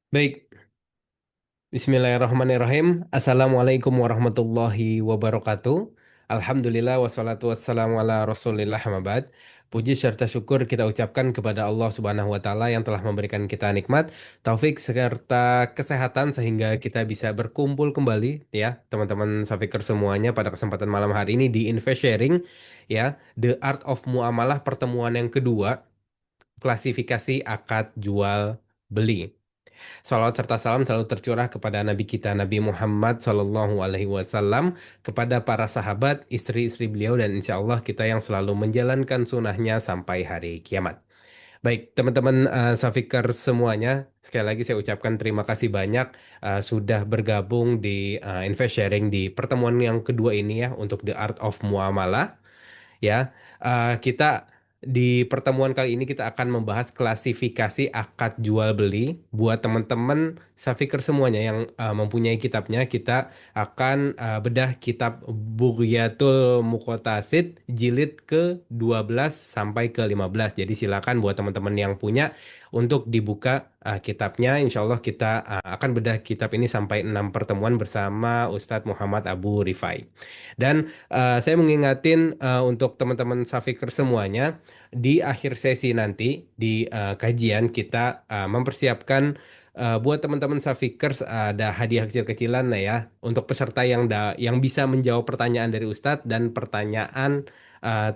Baik, Bismillahirrahmanirrahim. Assalamualaikum warahmatullahi wabarakatuh. Alhamdulillah wassalatu wassalamu ala Rasulillah amma ba'd. Puji serta syukur kita ucapkan kepada Allah Subhanahu wa taala yang telah memberikan kita nikmat, taufik serta kesehatan sehingga kita bisa berkumpul kembali ya, teman-teman Safikers semuanya pada kesempatan malam hari ini di Invest Sharing ya, The Art of Muamalah pertemuan yang kedua, klasifikasi akad jual beli. Salawat serta salam selalu tercurah kepada Nabi kita Nabi Muhammad Sallallahu Alaihi Wasallam, kepada para sahabat, istri-istri beliau, dan insya Allah kita yang selalu menjalankan sunnahnya sampai hari kiamat. Baik, teman-teman Safikers semuanya, sekali lagi saya ucapkan terima kasih banyak sudah bergabung di Invest Sharing di pertemuan yang kedua ini ya untuk The Art of Muamalah ya. Kita di pertemuan kali ini kita akan membahas klasifikasi akad jual beli buat teman-teman Safikir semuanya yang mempunyai kitabnya. Kita akan bedah kitab Bughyatul Muqtasid jilid ke-12 sampai ke-15. Jadi silakan buat teman-teman yang punya untuk dibuka kitabnya. Insya Allah kita akan bedah kitab ini sampai 6 pertemuan bersama Ustadz Muhammad Abu Rifai. Dan saya mengingatin untuk teman-teman Safikir semuanya, di akhir sesi nanti di kajian kita mempersiapkan buat teman-teman Safikers ada hadiah kecil-kecilan lah ya untuk peserta yang bisa menjawab pertanyaan dari Ustadz dan pertanyaan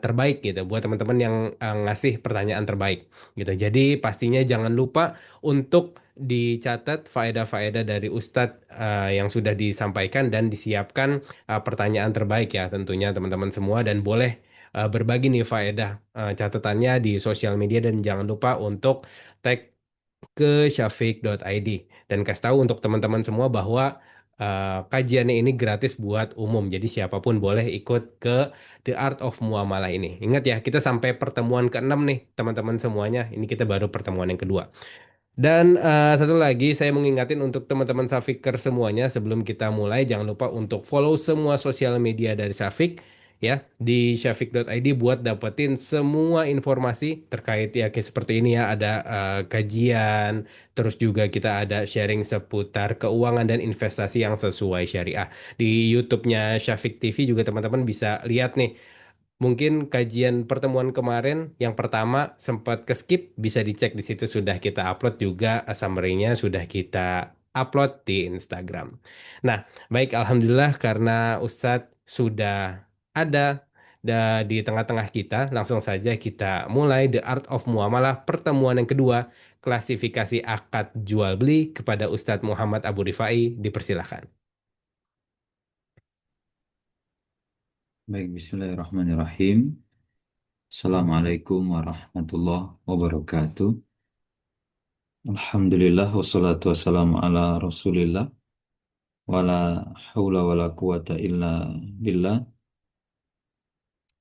terbaik gitu buat teman-teman yang ngasih pertanyaan terbaik gitu. Jadi pastinya jangan lupa untuk dicatat faedah-faedah dari Ustadz yang sudah disampaikan dan disiapkan pertanyaan terbaik ya tentunya teman-teman semua, dan boleh berbagi nih faedah catatannya di sosial media, dan jangan lupa untuk tag ke syafiq.id dan kasih tahu untuk teman-teman semua bahwa kajiannya ini gratis buat umum. Jadi siapapun boleh ikut ke The Art of Muamalah ini. Ingat ya, kita sampai pertemuan ke-6 nih teman-teman semuanya. Ini kita baru pertemuan yang kedua. Dan satu lagi saya mengingatin untuk teman-teman Safiker semuanya, sebelum kita mulai jangan lupa untuk follow semua sosial media dari Safik ya di syafiq.id buat dapetin semua informasi terkait ya kayak seperti ini ya, ada kajian, terus juga kita ada sharing seputar keuangan dan investasi yang sesuai syariah. Di YouTube-nya Syafiq TV juga teman-teman bisa lihat nih. Mungkin kajian pertemuan kemarin yang pertama sempat ke skip, bisa dicek di situ sudah kita upload juga summary-nya sudah kita upload di Instagram. Nah, baik alhamdulillah karena Ustadz sudah ada di tengah-tengah kita, langsung saja kita mulai The Art of Muamalah pertemuan yang kedua, klasifikasi akad jual beli kepada Ustadz Muhammad Abu Rifai, dipersilahkan. Baik, Bismillahirrahmanirrahim. Assalamualaikum warahmatullahi wabarakatuh. Alhamdulillah, wassalatu wassalamu ala rasulillah. Wala hawla wala quwata illa billah.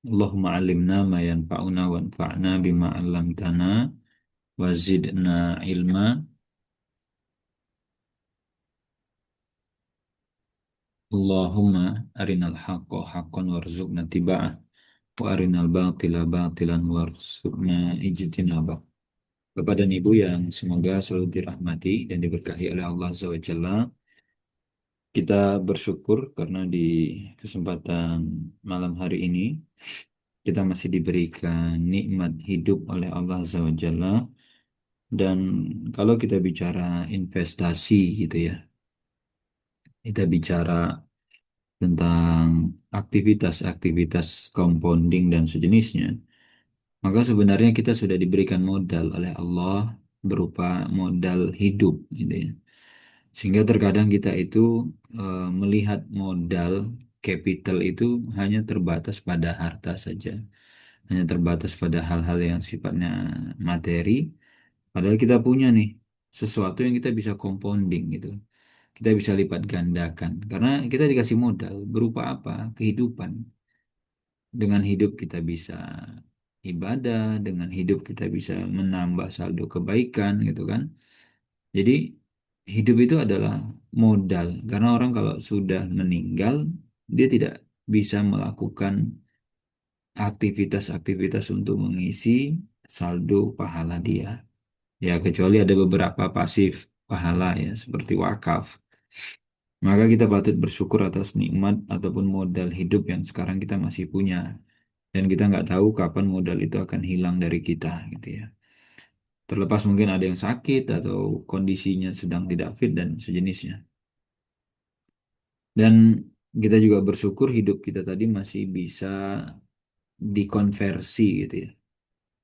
Allahumma alimna ma yanfa'una wanfa'na bima 'allamtana wa zidna ilma. Allahumma arinal haqqa haqqan warzuqna tiba'ah wa arinal batila batilan warzuqna ijtinabah. Bapak dan Ibu yang semoga selalu dirahmati dan diberkahi oleh Allah Azza wa Jalla, kita bersyukur karena di kesempatan malam hari ini kita masih diberikan nikmat hidup oleh Allah Azza wa Jalla. Dan kalau kita bicara investasi gitu ya, kita bicara tentang aktivitas-aktivitas compounding dan sejenisnya, maka sebenarnya kita sudah diberikan modal oleh Allah berupa modal hidup gitu ya. Sehingga terkadang kita itu melihat modal capital itu hanya terbatas pada harta saja, hanya terbatas pada hal-hal yang sifatnya materi. Padahal kita punya nih sesuatu yang kita bisa compounding gitu. Kita bisa lipat gandakan karena kita dikasih modal berupa apa? Kehidupan. Dengan hidup kita bisa ibadah, dengan hidup kita bisa menambah saldo kebaikan gitu kan. Jadi hidup itu adalah modal karena orang kalau sudah meninggal dia tidak bisa melakukan aktivitas-aktivitas untuk mengisi saldo pahala dia. Ya kecuali ada beberapa pasif pahala ya, seperti wakaf. Maka kita patut bersyukur atas nikmat ataupun modal hidup yang sekarang kita masih punya. Dan kita nggak tahu kapan modal itu akan hilang dari kita gitu ya. Terlepas mungkin ada yang sakit atau kondisinya sedang tidak fit dan sejenisnya. Dan kita juga bersyukur hidup kita tadi masih bisa dikonversi gitu ya.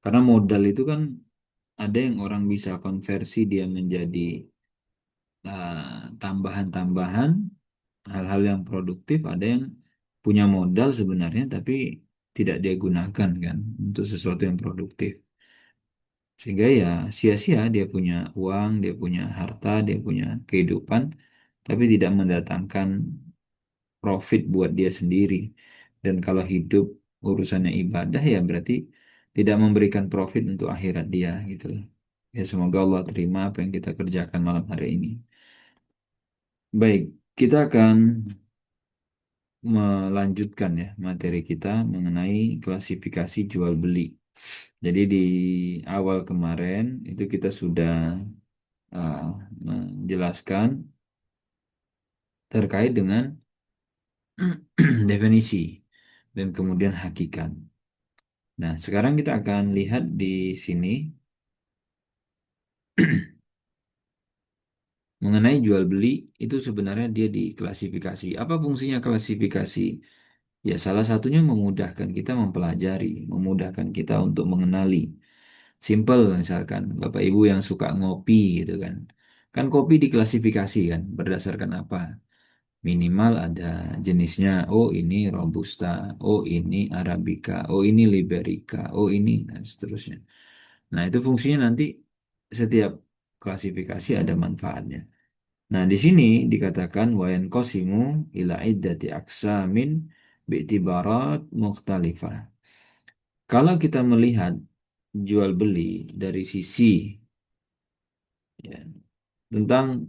Karena modal itu kan ada yang orang bisa konversi dia menjadi tambahan-tambahan hal-hal yang produktif, ada yang punya modal sebenarnya tapi tidak dia gunakan kan untuk sesuatu yang produktif. Sehingga ya sia-sia dia punya uang, dia punya harta, dia punya kehidupan, tapi tidak mendatangkan profit buat dia sendiri. Dan kalau hidup urusannya ibadah ya berarti tidak memberikan profit untuk akhirat dia gitu loh. Ya semoga Allah terima apa yang kita kerjakan malam hari ini. Baik, kita akan melanjutkan ya materi kita mengenai klasifikasi jual beli. Jadi di awal kemarin itu kita sudah uh, menjelaskan terkait dengan definisi dan kemudian hakikat. Nah, sekarang kita akan lihat di sini mengenai jual beli itu sebenarnya dia diklasifikasi. Apa fungsinya klasifikasi? Ya, salah satunya memudahkan kita mempelajari, memudahkan kita untuk mengenali. Simple misalkan Bapak Ibu yang suka ngopi gitu kan. Kan kopi diklasifikasi kan berdasarkan apa? Minimal ada jenisnya. Oh, ini Robusta. Oh, ini Arabica. Oh, ini Liberica. Oh, ini dan seterusnya. Nah, itu fungsinya nanti setiap klasifikasi ada manfaatnya. Nah, di sini dikatakan wayan kosimu ila iddati aksamin bi'tibarat mukhtalifah. Kalau kita melihat jual beli dari sisi ya, tentang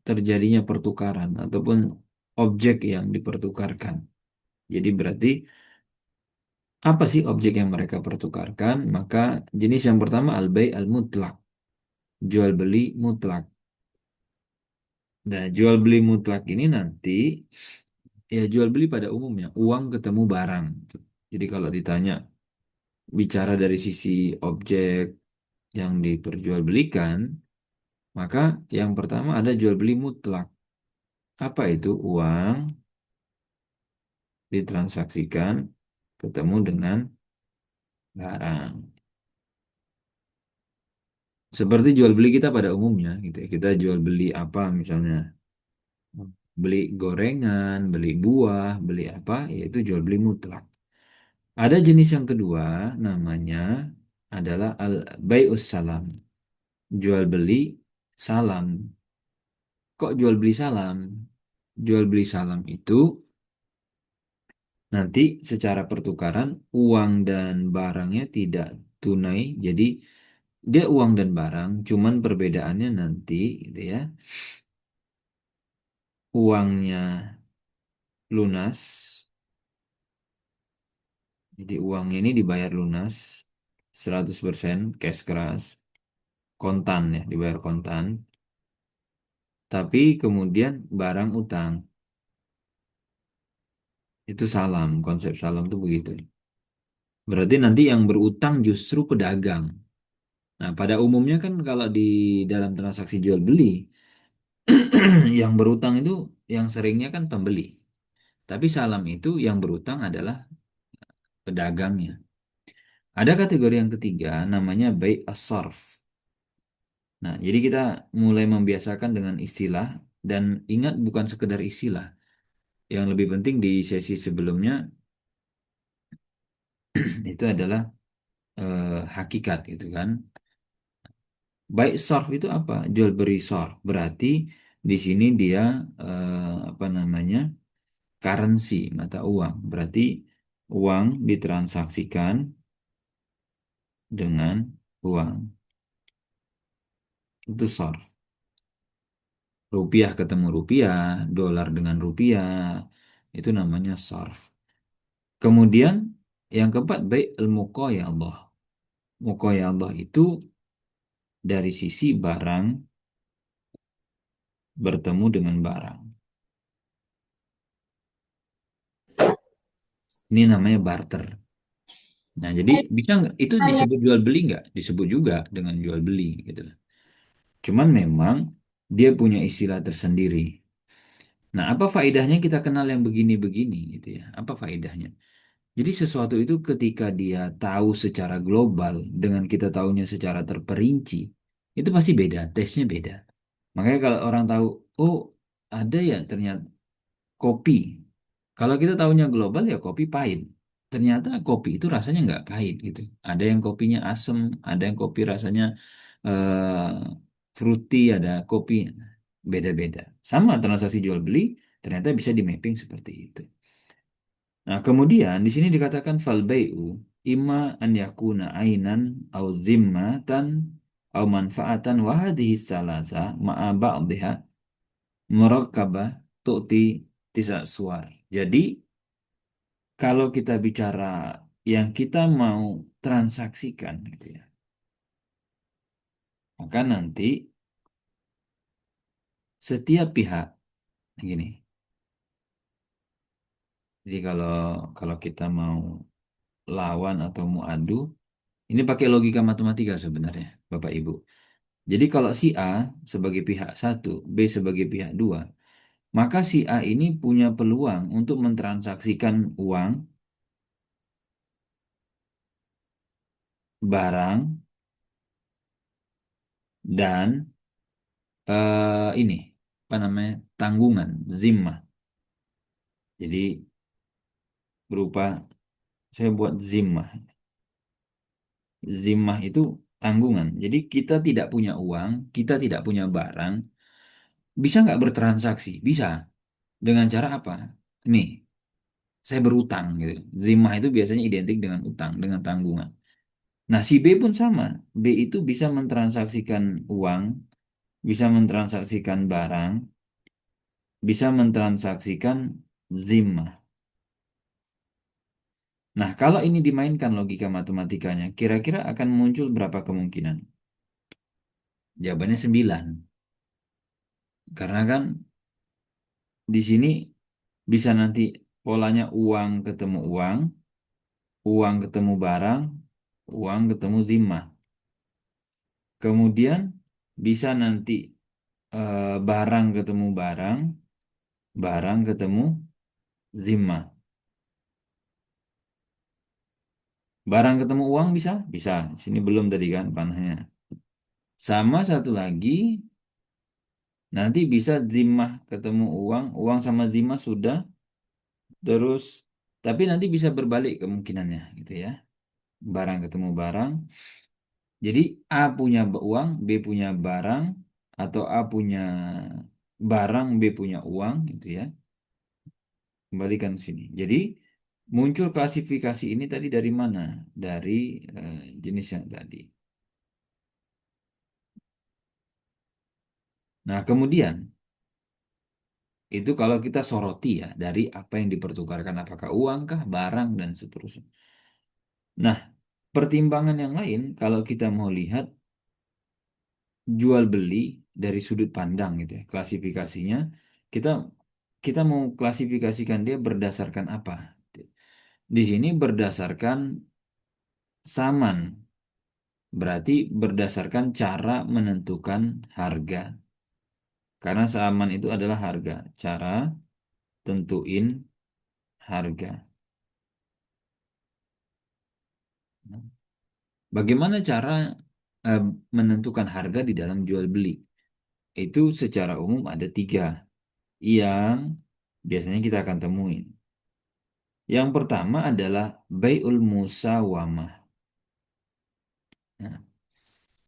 terjadinya pertukaran ataupun objek yang dipertukarkan. Jadi berarti apa sih objek yang mereka pertukarkan? Maka jenis yang pertama al-bai' al-mutlak, jual beli mutlak. Nah, jual beli mutlak ini nanti ya jual beli pada umumnya uang ketemu barang. Jadi kalau ditanya bicara dari sisi objek yang diperjualbelikan, maka yang pertama ada jual beli mutlak. Apa itu? Uang ditransaksikan ketemu dengan barang. Seperti jual beli kita pada umumnya gitu ya. Kita jual beli apa misalnya beli gorengan, beli buah, beli apa, yaitu jual beli mutlak. Ada jenis yang kedua namanya adalah al-bai'us salam. Jual beli salam. Kok jual beli salam? Jual beli salam itu nanti secara pertukaran uang dan barangnya tidak tunai. Jadi dia uang dan barang, cuman perbedaannya nanti gitu ya. Uangnya lunas. Jadi uangnya ini dibayar lunas 100% cash keras, kontan ya, dibayar kontan. Tapi kemudian barang utang. Itu salam, konsep salam itu begitu. Berarti nanti yang berutang justru pedagang. Nah, pada umumnya kan kalau di dalam transaksi jual beli, yang berutang itu yang seringnya kan pembeli. Tapi salam itu yang berutang adalah pedagangnya. Ada kategori yang ketiga namanya bay as-sarf. Nah, jadi kita mulai membiasakan dengan istilah dan ingat bukan sekedar istilah. Yang lebih penting di sesi sebelumnya itu adalah hakikat gitu kan. Baik sarf itu apa? Jual beri sarf. Berarti di sini dia apa namanya? Currency, mata uang. Berarti uang ditransaksikan dengan uang. Itu sarf. Rupiah ketemu rupiah, dolar dengan rupiah, itu namanya sarf. Kemudian yang keempat baik al-muqayadah. Muqayadah itu dari sisi barang bertemu dengan barang. Ini namanya barter. Nah, jadi bisa nggak itu disebut jual beli nggak? Disebut juga dengan jual beli gitu loh. Cuman memang dia punya istilah tersendiri. Nah, apa faedahnya kita kenal yang begini-begini gitu ya? Apa faedahnya? Jadi sesuatu itu ketika dia tahu secara global dengan kita tahunya secara terperinci, itu pasti beda, tesnya beda. Makanya kalau orang tahu, oh ada ya ternyata kopi. Kalau kita tahunya global ya kopi pahit. Ternyata kopi itu rasanya nggak pahit gitu. Ada yang kopinya asem, ada yang kopi rasanya fruity, ada kopi beda-beda. Sama transaksi jual beli ternyata bisa di mapping seperti itu. Nah, kemudian di sini dikatakan fal bai'u imma an yakuna ainan au zimmatan au manfaatan wa hadhihi salasa ma'a ba'dihha murakkabah tu'ti tisa suar. Jadi, kalau kita bicara yang kita mau transaksikan gitu ya, maka nanti setiap pihak gini. Jadi kalau kalau kita mau lawan atau mau adu, ini pakai logika matematika sebenarnya, Bapak Ibu. Jadi kalau si A sebagai pihak satu, B sebagai pihak dua, maka si A ini punya peluang untuk mentransaksikan uang, barang, dan ini apa namanya tanggungan, zimmah. Jadi berupa saya buat zimmah. Zimmah itu tanggungan. Jadi kita tidak punya uang, kita tidak punya barang, bisa nggak bertransaksi? Bisa. Dengan cara apa? Nih, saya berutang gitu. Zimmah itu biasanya identik dengan utang, dengan tanggungan. Nah, si B pun sama. B itu bisa mentransaksikan uang, bisa mentransaksikan barang, bisa mentransaksikan zimmah. Nah, kalau ini dimainkan logika matematikanya, kira-kira akan muncul berapa kemungkinan? Jawabannya 9. Karena kan di sini bisa nanti polanya uang ketemu uang, uang ketemu barang, uang ketemu zimmah. Kemudian bisa nanti barang ketemu barang, barang ketemu zimmah. Barang ketemu uang bisa? Bisa. Sini belum tadi kan panahnya. Sama satu lagi, nanti bisa zimmah ketemu uang, uang sama zimmah sudah, terus tapi nanti bisa berbalik kemungkinannya gitu ya. Barang ketemu barang. Jadi A punya uang, B punya barang, atau A punya barang, B punya uang gitu ya. Kembalikan ke sini. Jadi muncul klasifikasi ini tadi dari mana? Dari jenis yang tadi. Nah, kemudian itu kalau kita soroti ya dari apa yang dipertukarkan, apakah uang kah, barang dan seterusnya. Nah, pertimbangan yang lain kalau kita mau lihat jual beli dari sudut pandang gitu ya, klasifikasinya kita kita mau klasifikasikan dia berdasarkan apa? Di sini berdasarkan saman, berarti berdasarkan cara menentukan harga. Karena saman itu adalah harga, cara tentuin harga. Bagaimana cara eh, menentukan harga di dalam jual beli? Itu secara umum ada tiga yang biasanya kita akan temuin. Yang pertama adalah bai'ul musawamah. Nah,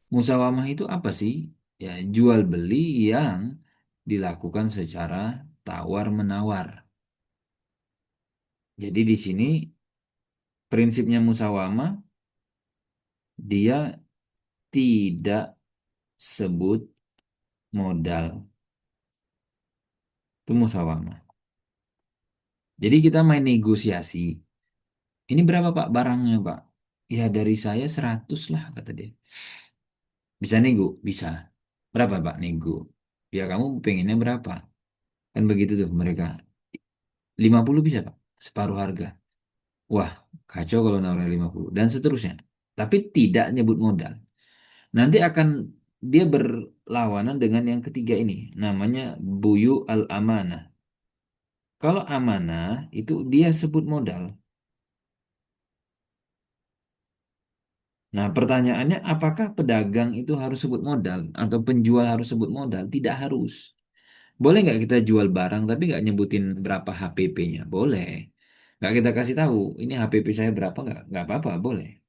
musawamah itu apa sih? Ya, jual beli yang dilakukan secara tawar-menawar. Jadi di sini prinsipnya musawamah dia tidak sebut modal. Itu musawamah. Jadi kita main negosiasi. Ini berapa Pak barangnya Pak? Ya dari saya 100 lah kata dia. Bisa nego? Bisa. Berapa Pak nego? Ya kamu pengennya berapa? Kan begitu tuh mereka. 50 bisa Pak, separuh harga. Wah, kacau kalau nawarin 50 dan seterusnya. Tapi tidak nyebut modal. Nanti akan dia berlawanan dengan yang ketiga ini, namanya buyu al-amanah. Kalau amanah itu dia sebut modal. Nah, pertanyaannya apakah pedagang itu harus sebut modal atau penjual harus sebut modal? Tidak harus. Boleh nggak kita jual barang tapi nggak nyebutin berapa HPP-nya? Boleh. Nggak kita kasih tahu, ini HPP saya berapa nggak apa-apa, boleh.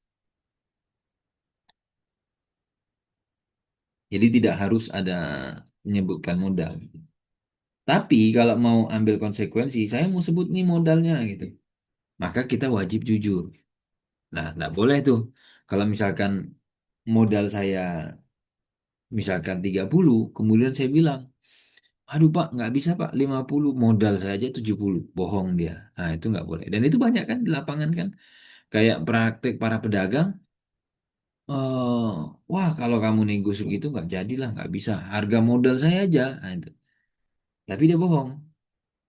Jadi tidak harus ada menyebutkan modal. Tapi kalau mau ambil konsekuensi, saya mau sebut nih modalnya gitu. Maka kita wajib jujur. Nah, nggak boleh tuh. Kalau misalkan modal saya misalkan 30, kemudian saya bilang, aduh Pak, nggak bisa Pak, 50 modal saya aja 70. Bohong dia. Nah, itu nggak boleh. Dan itu banyak kan di lapangan kan. Kayak praktik para pedagang, wah kalau kamu nego segitu nggak jadilah, nggak bisa. Harga modal saya aja. Nah, itu. Tapi dia bohong.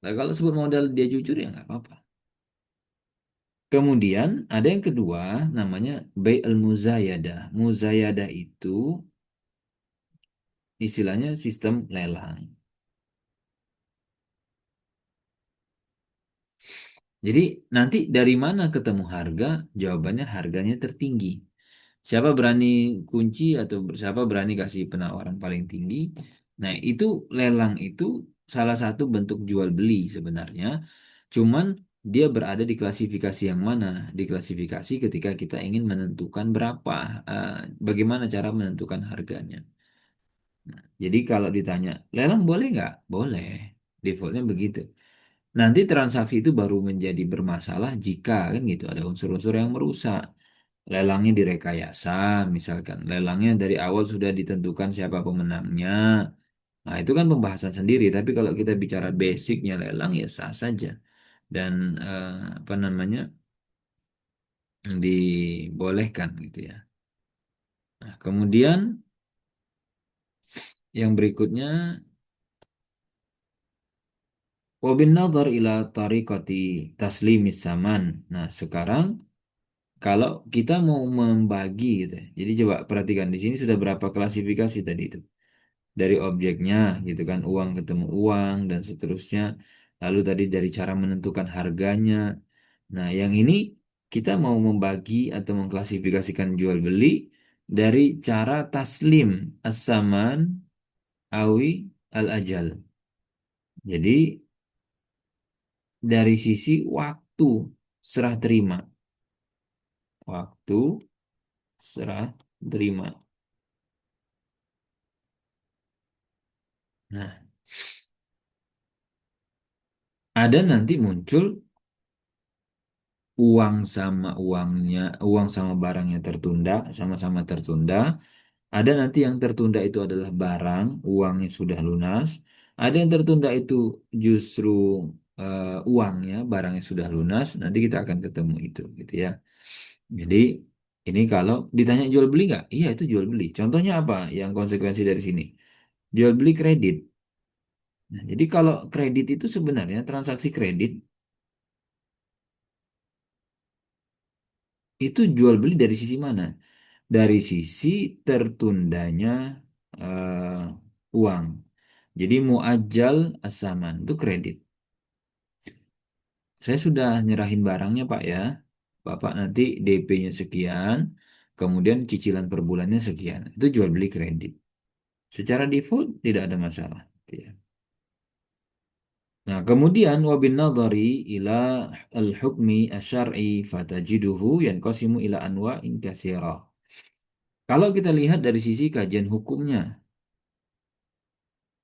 Nah, kalau sebut modal dia jujur ya nggak apa-apa. Kemudian ada yang kedua namanya bay al muzayadah. Muzayadah itu istilahnya sistem lelang. Jadi nanti dari mana ketemu harga? Jawabannya harganya tertinggi. Siapa berani kunci atau siapa berani kasih penawaran paling tinggi? Nah, itu lelang itu salah satu bentuk jual beli sebenarnya. Cuman dia berada di klasifikasi yang mana? Di klasifikasi ketika kita ingin menentukan berapa, eh, bagaimana cara menentukan harganya. Jadi kalau ditanya, lelang boleh nggak? Boleh. Defaultnya begitu. Nanti transaksi itu baru menjadi bermasalah jika kan gitu ada unsur-unsur yang merusak. Lelangnya direkayasa, misalkan lelangnya dari awal sudah ditentukan siapa pemenangnya. Nah, itu kan pembahasan sendiri. Tapi kalau kita bicara basicnya lelang ya sah saja dan apa namanya dibolehkan gitu ya. Nah, kemudian yang berikutnya wabin nadhar ila tariqati taslimis zaman. Nah, sekarang kalau kita mau membagi gitu ya. Jadi coba perhatikan di sini sudah berapa klasifikasi tadi itu. Dari objeknya gitu kan, uang ketemu uang dan seterusnya. Lalu tadi dari cara menentukan harganya. Nah, yang ini kita mau membagi atau mengklasifikasikan jual beli dari cara taslim as-saman awi al-ajal. Jadi dari sisi waktu serah terima. Waktu serah terima. Nah, ada nanti muncul uang sama uangnya, uang sama barangnya tertunda, sama-sama tertunda. Ada nanti yang tertunda itu adalah barang, uangnya sudah lunas. Ada yang tertunda itu justru uangnya, barangnya sudah lunas. Nanti kita akan ketemu itu, gitu ya. Jadi ini kalau ditanya jual beli nggak? Iya itu jual beli. Contohnya apa? Yang konsekuensi dari sini, jual beli kredit. Nah, jadi kalau kredit itu sebenarnya transaksi kredit itu jual beli dari sisi mana? Dari sisi tertundanya uang. Jadi muajjal asaman itu kredit. Saya sudah nyerahin barangnya Pak ya. Bapak nanti DP-nya sekian, kemudian cicilan per bulannya sekian. Itu jual beli kredit. Secara default tidak ada masalah. Gitu ya. Nah, kemudian wabin nadhari ila al-hukmi asyari fatajiduhu yanqasimu ila anwa'in katsira. Kalau kita lihat dari sisi kajian hukumnya,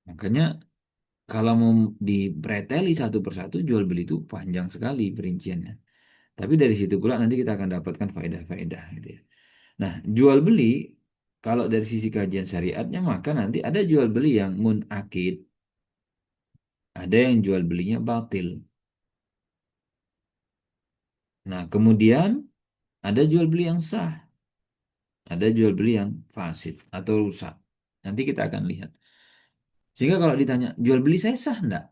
makanya kalau mau dipreteli satu persatu jual beli itu panjang sekali perinciannya. Tapi dari situ pula nanti kita akan dapatkan faedah-faedah gitu ya. Nah, jual beli kalau dari sisi kajian syariatnya maka nanti ada jual beli yang munakid, ada yang jual belinya batil. Nah, kemudian ada jual beli yang sah, ada jual beli yang fasid atau rusak. Nanti kita akan lihat. Sehingga kalau ditanya jual beli saya sah enggak?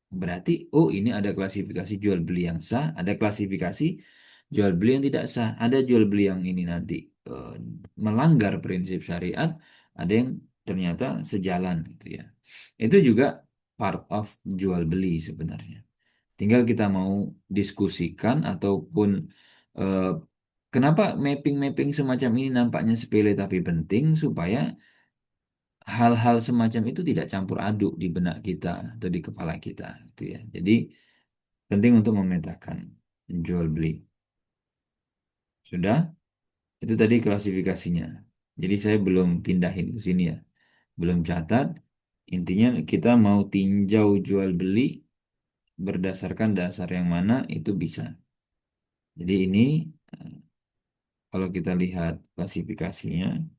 Berarti, oh ini ada klasifikasi jual beli yang sah, ada klasifikasi jual beli yang tidak sah. Ada jual beli yang ini nanti eh, melanggar prinsip syariat, ada yang ternyata sejalan gitu ya. Itu juga part of jual beli sebenarnya. Tinggal kita mau diskusikan ataupun eh, kenapa mapping-mapping semacam ini nampaknya sepele tapi penting supaya hal-hal semacam itu tidak campur aduk di benak kita atau di kepala kita gitu ya. Jadi penting untuk memetakan jual beli. Sudah? Itu tadi klasifikasinya. Jadi saya belum pindahin ke sini ya. Belum catat. Intinya kita mau tinjau jual beli berdasarkan dasar yang mana itu bisa. Jadi ini eh, kalau kita lihat klasifikasinya,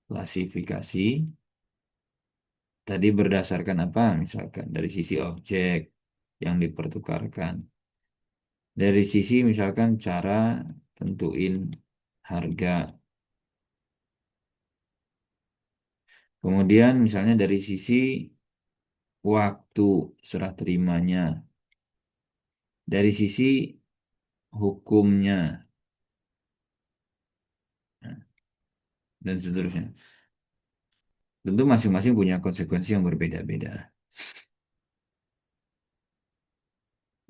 klasifikasi tadi berdasarkan apa? Misalkan dari sisi objek yang dipertukarkan. Dari sisi misalkan cara tentuin harga. Kemudian misalnya dari sisi waktu serah terimanya, dari sisi hukumnya, nah, dan seterusnya. Tentu masing-masing punya konsekuensi yang berbeda-beda.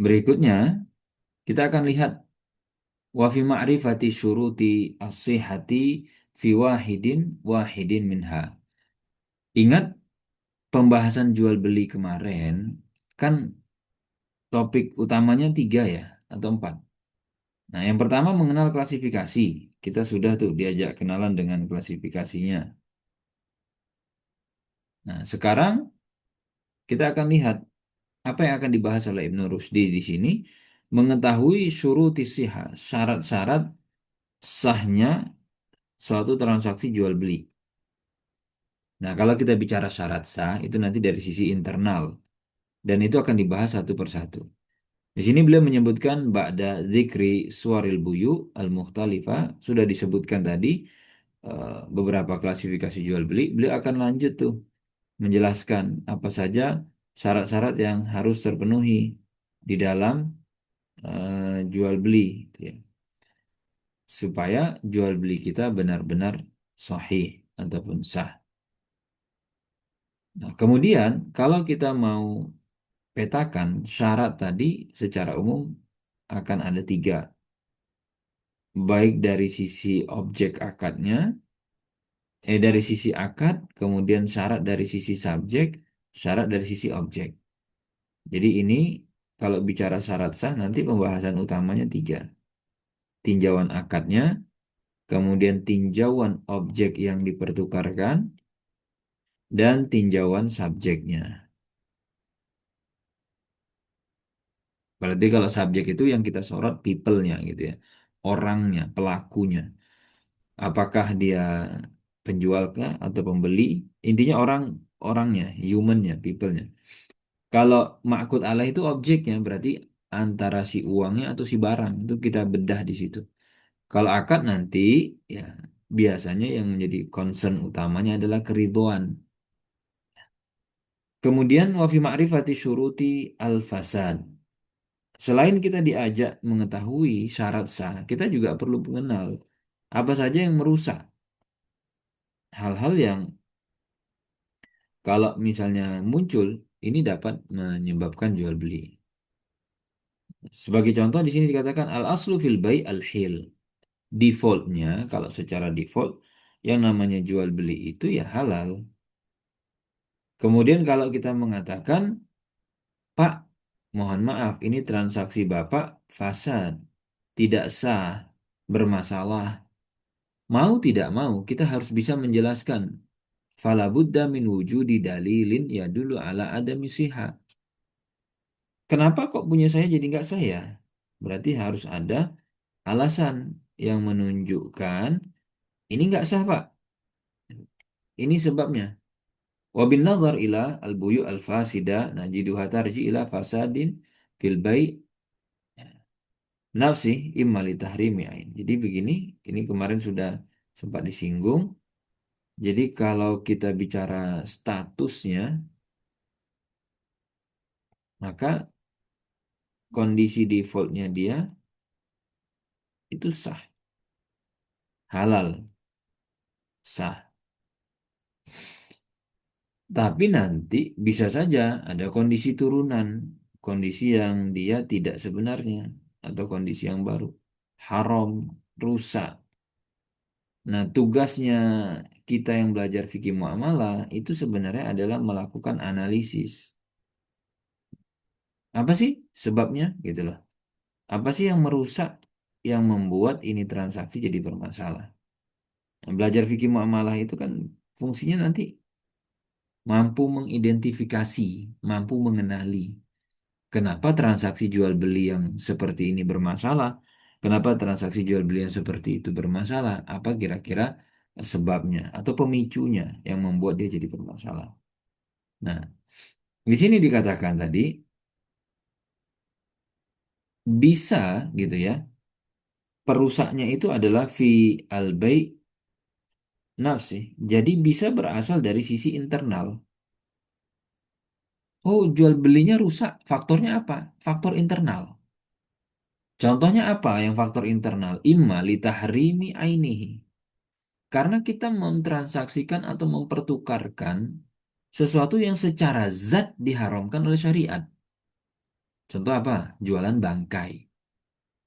Berikutnya, kita akan lihat wa fi ma'rifati syuruti as-sihhati fi wahidin wahidin minha. Ingat pembahasan jual beli kemarin, kan topik utamanya tiga ya, atau empat. Nah, yang pertama mengenal klasifikasi. Kita sudah tuh diajak kenalan dengan klasifikasinya. Nah, sekarang kita akan lihat apa yang akan dibahas oleh Ibnu Rusdi di sini. Mengetahui syuruti sihah, syarat-syarat sahnya suatu transaksi jual beli. Nah, kalau kita bicara syarat sah, itu nanti dari sisi internal. Dan itu akan dibahas satu persatu. Di sini beliau menyebutkan ba'da zikri suwaril buyu al-mukhtalifah. Sudah disebutkan tadi beberapa klasifikasi jual beli. Beliau akan lanjut tuh menjelaskan apa saja syarat-syarat yang harus terpenuhi di dalam jual beli gitu ya. Supaya jual beli kita benar-benar sahih ataupun sah. Nah, kemudian kalau kita mau petakan syarat tadi secara umum akan ada tiga, baik dari sisi objek akadnya, dari sisi akad, kemudian syarat dari sisi subjek, syarat dari sisi objek. Jadi ini kalau bicara syarat sah nanti pembahasan utamanya tiga. Tinjauan akadnya, kemudian tinjauan objek yang dipertukarkan, dan tinjauan subjeknya. Berarti kalau subjek itu yang kita sorot people-nya gitu ya. Orangnya, pelakunya. Apakah dia penjual kah atau pembeli? Intinya orangnya, human-nya, people-nya. Kalau ma'kud alaih itu objeknya berarti antara si uangnya atau si barang itu kita bedah di situ. Kalau akad nanti ya biasanya yang menjadi concern utamanya adalah keridhaan. Kemudian wa fi ma'rifati syuruti al-fasad. Selain kita diajak mengetahui syarat sah, kita juga perlu mengenal apa saja yang merusak. Hal-hal yang kalau misalnya muncul, ini dapat menyebabkan jual beli. Sebagai contoh di sini dikatakan al-aslu fil bai al-hil. Defaultnya, kalau secara default, yang namanya jual beli itu ya halal. Kemudian kalau kita mengatakan, Pak, mohon maaf, ini transaksi Bapak fasad, tidak sah, bermasalah. Mau tidak mau, kita harus bisa menjelaskan. Fala budda min wujudi dalilin ya dulu ala adami siha. Kenapa kok punya saya jadi nggak sah ya? Berarti harus ada alasan yang menunjukkan ini nggak sah, Pak. Ini sebabnya. Wabin nazar ila al-buyu al-fasida najiduha tarji ila fasadin fil bai' nafsi imma li tahrimi ain. Jadi begini, ini kemarin sudah sempat disinggung. Jadi kalau kita bicara statusnya, maka kondisi defaultnya dia itu sah, halal, sah. Tapi nanti bisa saja ada kondisi turunan, kondisi yang dia tidak sebenarnya, atau kondisi yang baru, haram, rusak. Nah, tugasnya kita yang belajar fikih muamalah itu sebenarnya adalah melakukan analisis. Apa sih sebabnya gitu loh. Apa sih yang merusak, yang membuat ini transaksi jadi bermasalah. Nah, belajar fikih muamalah itu kan fungsinya nanti mampu mengidentifikasi, mampu mengenali kenapa transaksi jual beli yang seperti ini bermasalah, kenapa transaksi jual beli yang seperti itu bermasalah, apa kira-kira sebabnya atau pemicunya yang membuat dia jadi bermasalah. Nah, di sini dikatakan tadi bisa gitu ya, perusaknya itu adalah fi al-bai' nafsi. Jadi bisa berasal dari sisi internal. Oh, jual belinya rusak. Faktornya apa? Faktor internal. Contohnya apa yang faktor internal? Imma litahrimi ainihi. Karena kita mentransaksikan atau mempertukarkan sesuatu yang secara zat diharamkan oleh syariat. Contoh apa? Jualan bangkai.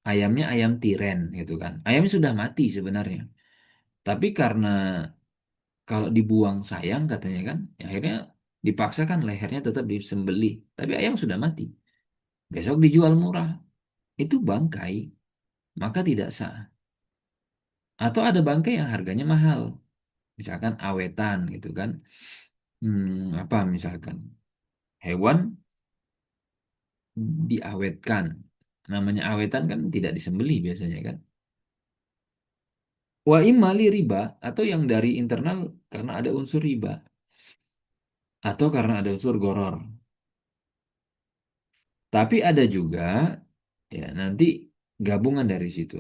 Ayamnya ayam tiren gitu kan. Ayamnya sudah mati sebenarnya. Tapi karena kalau dibuang sayang katanya kan, ya akhirnya dipaksakan lehernya tetap disembelih. Tapi ayam sudah mati. Besok dijual murah. Itu bangkai, maka tidak sah. Atau ada bangkai yang harganya mahal. Misalkan awetan gitu kan. Apa misalkan hewan diawetkan. Namanya awetan kan tidak disembelih biasanya kan. Wa imali riba atau yang dari internal karena ada unsur riba atau karena ada unsur goror. Tapi ada juga ya nanti gabungan dari situ.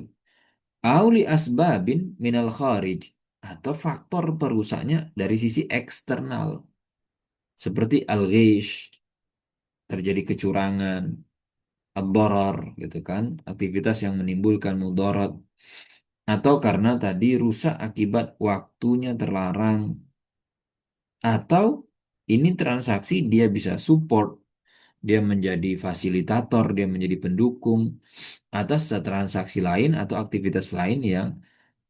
Auli asbabin minal kharij atau faktor perusaknya dari sisi eksternal seperti al-ghish, terjadi kecurangan, ad-darar gitu kan, aktivitas yang menimbulkan mudarat atau karena tadi rusak akibat waktunya terlarang atau ini transaksi dia bisa support, dia menjadi fasilitator, dia menjadi pendukung atas transaksi lain atau aktivitas lain yang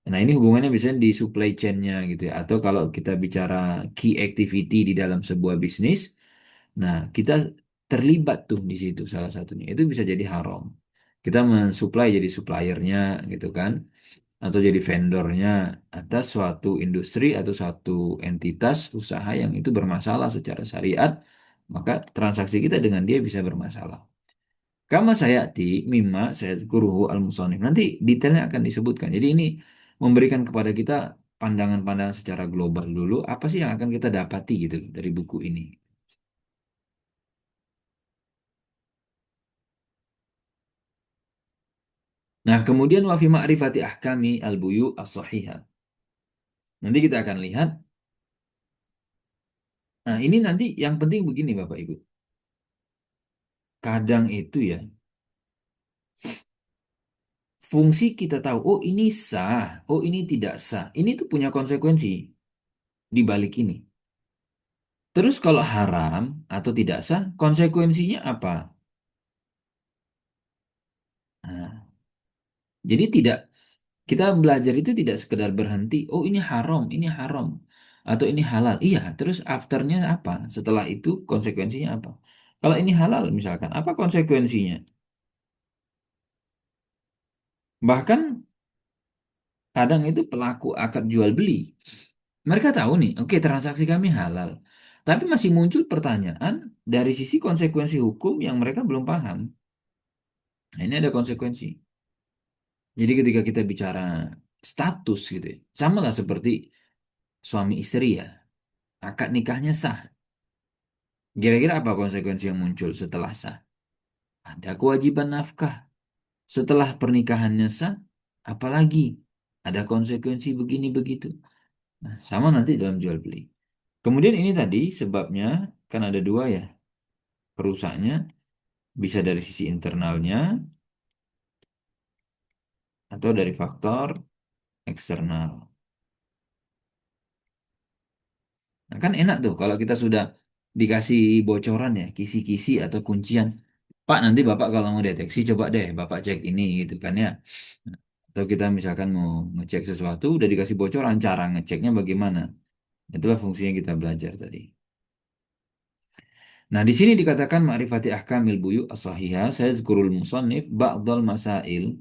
nah ini hubungannya bisa di supply chain-nya gitu ya. Atau kalau kita bicara key activity di dalam sebuah bisnis, nah kita terlibat tuh di situ salah satunya. Itu bisa jadi haram. Kita mensuplai jadi suppliernya gitu kan. Atau jadi vendornya atas suatu industri atau suatu entitas usaha yang itu bermasalah secara syariat, maka transaksi kita dengan dia bisa bermasalah. Kama sayati mimma sayadkuruhu al-musannif. Nanti detailnya akan disebutkan. Jadi ini memberikan kepada kita pandangan-pandangan secara global dulu. Apa sih yang akan kita dapati gitu loh dari buku ini. Nah, kemudian wa fi ma'rifati ahkami al-buyu as-sahihah. Nanti kita akan lihat. Nah, ini nanti yang penting begini Bapak Ibu. Kadang itu ya, fungsi kita tahu, oh ini sah, oh ini tidak sah. Ini tuh punya konsekuensi di balik ini. Terus kalau haram atau tidak sah, konsekuensinya apa? Nah, jadi tidak kita belajar itu tidak sekedar berhenti, oh ini haram, atau ini halal. Iya, terus afternya apa? Setelah itu konsekuensinya apa? Kalau ini halal misalkan, apa konsekuensinya? Bahkan kadang itu pelaku akad jual beli. Mereka tahu nih, oke transaksi kami halal. Tapi masih muncul pertanyaan dari sisi konsekuensi hukum yang mereka belum paham. Nah, ini ada konsekuensi. Jadi ketika kita bicara status gitu ya, sama lah seperti suami istri ya. Akad nikahnya sah. Kira-kira apa konsekuensi yang muncul setelah sah? Ada kewajiban nafkah. Setelah pernikahannya sah, apalagi ada konsekuensi begini begitu. Nah, sama nanti dalam jual beli. Kemudian ini tadi sebabnya kan ada dua ya, perusaknya bisa dari sisi internalnya atau dari faktor eksternal. Nah, kan enak tuh kalau kita sudah dikasih bocoran ya, kisi-kisi atau kuncian. Pak, nanti Bapak kalau mau deteksi coba deh Bapak cek ini gitu kan ya. Nah, atau kita misalkan mau ngecek sesuatu udah dikasih bocoran cara ngeceknya bagaimana. Itulah fungsinya kita belajar tadi. Nah, di sini dikatakan ma'rifati ahkamil buyu as-sahihah, saya zikrul musannif ba'dal masail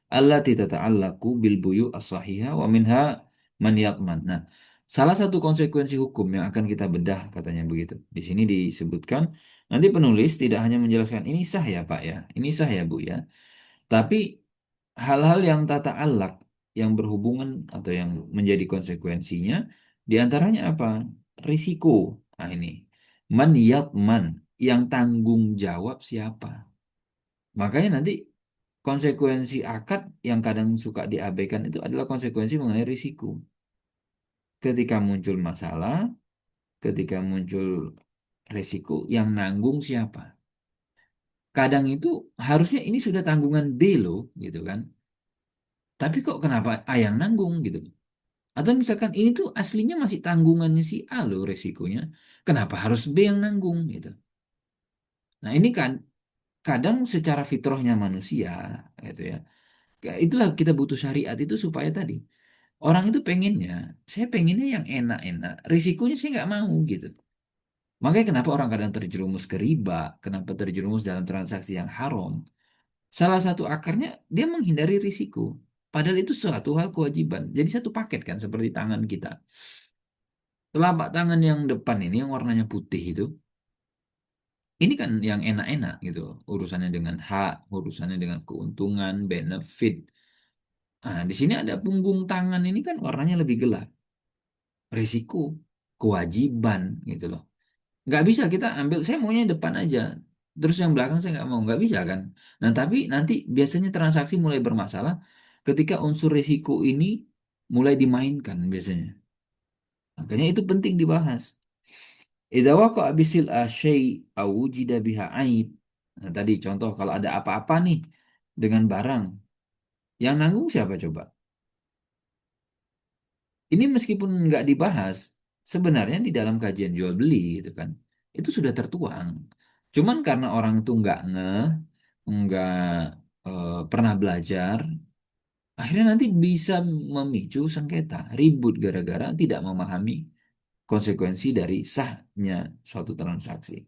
allati tata'allaqu bil buyu as-sahihah wa minha man yatman. Nah, salah satu konsekuensi hukum yang akan kita bedah katanya begitu. Di sini disebutkan nanti penulis tidak hanya menjelaskan ini sah ya Pak ya, ini sah ya Bu ya, tapi hal-hal yang tata alak yang berhubungan atau yang menjadi konsekuensinya diantaranya apa? Risiko. Nah ini man yatman yang tanggung jawab siapa? Makanya nanti konsekuensi akad yang kadang suka diabaikan itu adalah konsekuensi mengenai risiko. Ketika muncul masalah, ketika muncul risiko yang nanggung siapa? Kadang itu harusnya ini sudah tanggungan B loh, gitu kan? Tapi kok kenapa A yang nanggung gitu? Atau misalkan ini tuh aslinya masih tanggungannya si A loh resikonya. Kenapa harus B yang nanggung gitu? Nah ini kan kadang secara fitrahnya manusia gitu ya. Itulah kita butuh syariat itu supaya tadi orang itu pengennya, saya pengennya yang enak-enak, risikonya saya nggak mau gitu. Makanya kenapa orang kadang terjerumus ke riba, kenapa terjerumus dalam transaksi yang haram. Salah satu akarnya dia menghindari risiko. Padahal itu suatu hal kewajiban. Jadi satu paket kan seperti tangan kita. Telapak tangan yang depan ini yang warnanya putih itu, ini kan yang enak-enak gitu. Urusannya dengan hak, urusannya dengan keuntungan, benefit. Nah, di sini ada punggung tangan ini kan warnanya lebih gelap. Risiko, kewajiban gitu loh. Nggak bisa kita ambil, saya maunya depan aja. Terus yang belakang saya nggak mau, nggak bisa kan. Nah, tapi nanti biasanya transaksi mulai bermasalah ketika unsur risiko ini mulai dimainkan biasanya. Makanya itu penting dibahas. Idza waqa'a bisil syai' au wujida biha aib. Nah, tadi contoh kalau ada apa-apa nih dengan barang, yang nanggung siapa coba? Ini meskipun nggak dibahas, sebenarnya di dalam kajian jual beli gitu kan, itu sudah tertuang. Cuman karena orang itu nggak pernah belajar, akhirnya nanti bisa memicu sengketa, ribut gara-gara tidak memahami konsekuensi dari sahnya suatu transaksi.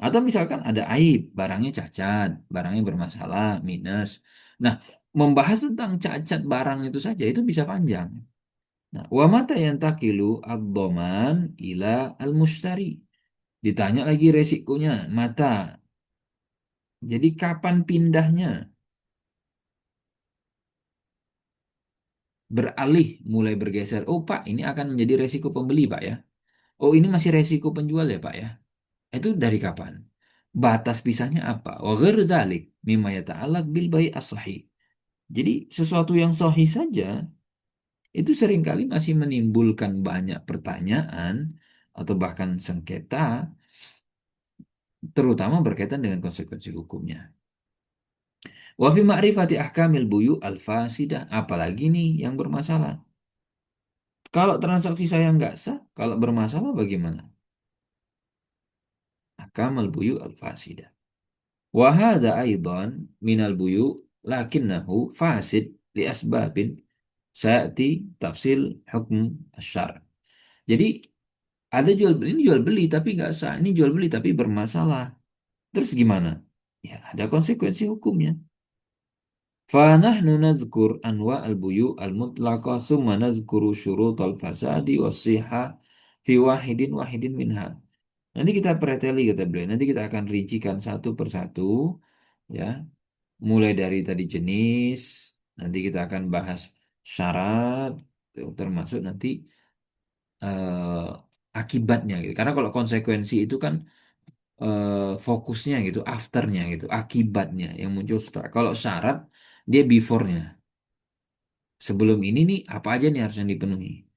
Atau misalkan ada aib, barangnya cacat, barangnya bermasalah, minus. Nah, membahas tentang cacat barang itu saja itu bisa panjang. Nah, wa mata yantaqilu ad-dhaman ila al-mushtari. Ditanya lagi resikonya, mata. Jadi kapan pindahnya? Beralih, mulai bergeser. Oh, Pak, ini akan menjadi resiko pembeli, Pak ya. Oh, ini masih resiko penjual ya, Pak ya. Itu dari kapan? Batas pisahnya apa? Wa ghairu dzalik mimma yata'allaq bil bai' as-sahih. Jadi sesuatu yang sahih saja itu seringkali masih menimbulkan banyak pertanyaan atau bahkan sengketa, terutama berkaitan dengan konsekuensi hukumnya. Wa fi ma'rifati ahkamil buyu al-fasidah, apalagi nih yang bermasalah. Kalau transaksi saya nggak sah, kalau bermasalah bagaimana? Ahkamul buyu al-fasidah. Wa hadza aidan minal buyu lakinnahu fasid li asbabin sayati tafsil hukum syar. Jadi ada jual beli, ini jual beli tapi nggak sah, ini jual beli tapi bermasalah. Terus gimana? Ya ada konsekuensi hukumnya. Fanahnu nazkur anwa al-buyu al-mutlaqah thumma nazkuru syurut al-fasadi was-sihah fi wahidin wahidin minha. Nanti kita preteli kata beliau. Nanti kita akan rincikan satu persatu ya, mulai dari tadi jenis, nanti kita akan bahas syarat termasuk nanti eh, akibatnya gitu. Karena kalau konsekuensi itu kan eh, fokusnya gitu, afternya gitu, akibatnya yang muncul setelah. Kalau syarat dia before-nya. Sebelum ini nih apa aja nih harus yang dipenuhi.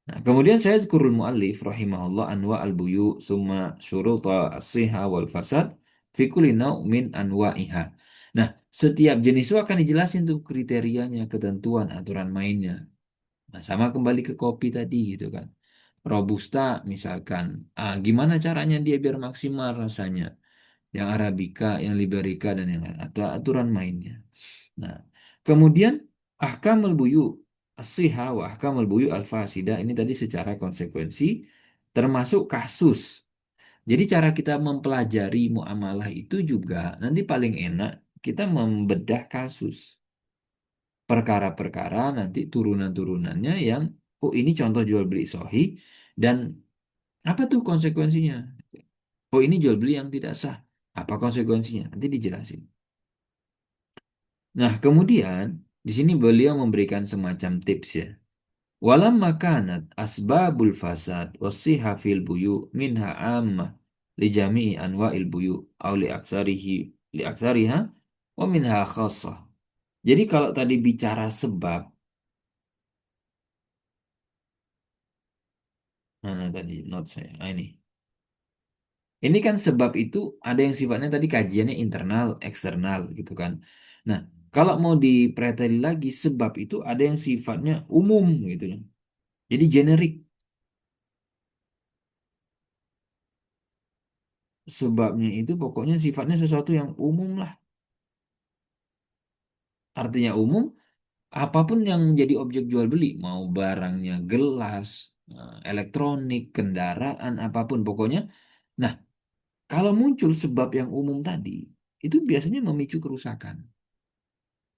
Nah, kemudian saya zikrul muallif rahimahullah anwa al-buyu summa syuruta as-siha wal fasad fi kulli naw' min anwa'iha. Nah, setiap jenis itu akan dijelasin tuh kriterianya, ketentuan, aturan mainnya. Nah, sama kembali ke kopi tadi gitu kan. Robusta misalkan, gimana caranya dia biar maksimal rasanya? Yang Arabica, yang Liberica dan yang lain atau aturan mainnya. Nah, kemudian ahkamul buyu as-siha wa ahkamul buyu al-fasida ini tadi secara konsekuensi termasuk kasus. Jadi cara kita mempelajari muamalah itu juga nanti paling enak kita membedah kasus. Perkara-perkara nanti turunan-turunannya yang oh ini contoh jual beli sahih dan apa tuh konsekuensinya? Oh ini jual beli yang tidak sah. Apa konsekuensinya? Nanti dijelasin. Nah, kemudian di sini beliau memberikan semacam tips ya. Walamma kanat asbabul fasad wasiha fil buyu minha ammah li jami'i anwa'il buyu aw li aksariha wa minha khassah. Jadi kalau tadi bicara sebab, mana tadi note saya? Ini. Ini kan sebab itu ada yang sifatnya tadi kajiannya internal, eksternal gitu kan. Nah, kalau mau dipreteli lagi sebab itu ada yang sifatnya umum gitu loh. Jadi generik. Sebabnya itu pokoknya sifatnya sesuatu yang umum lah. Artinya umum, apapun yang menjadi objek jual beli, mau barangnya gelas, elektronik, kendaraan, apapun pokoknya. Nah, kalau muncul sebab yang umum tadi, itu biasanya memicu kerusakan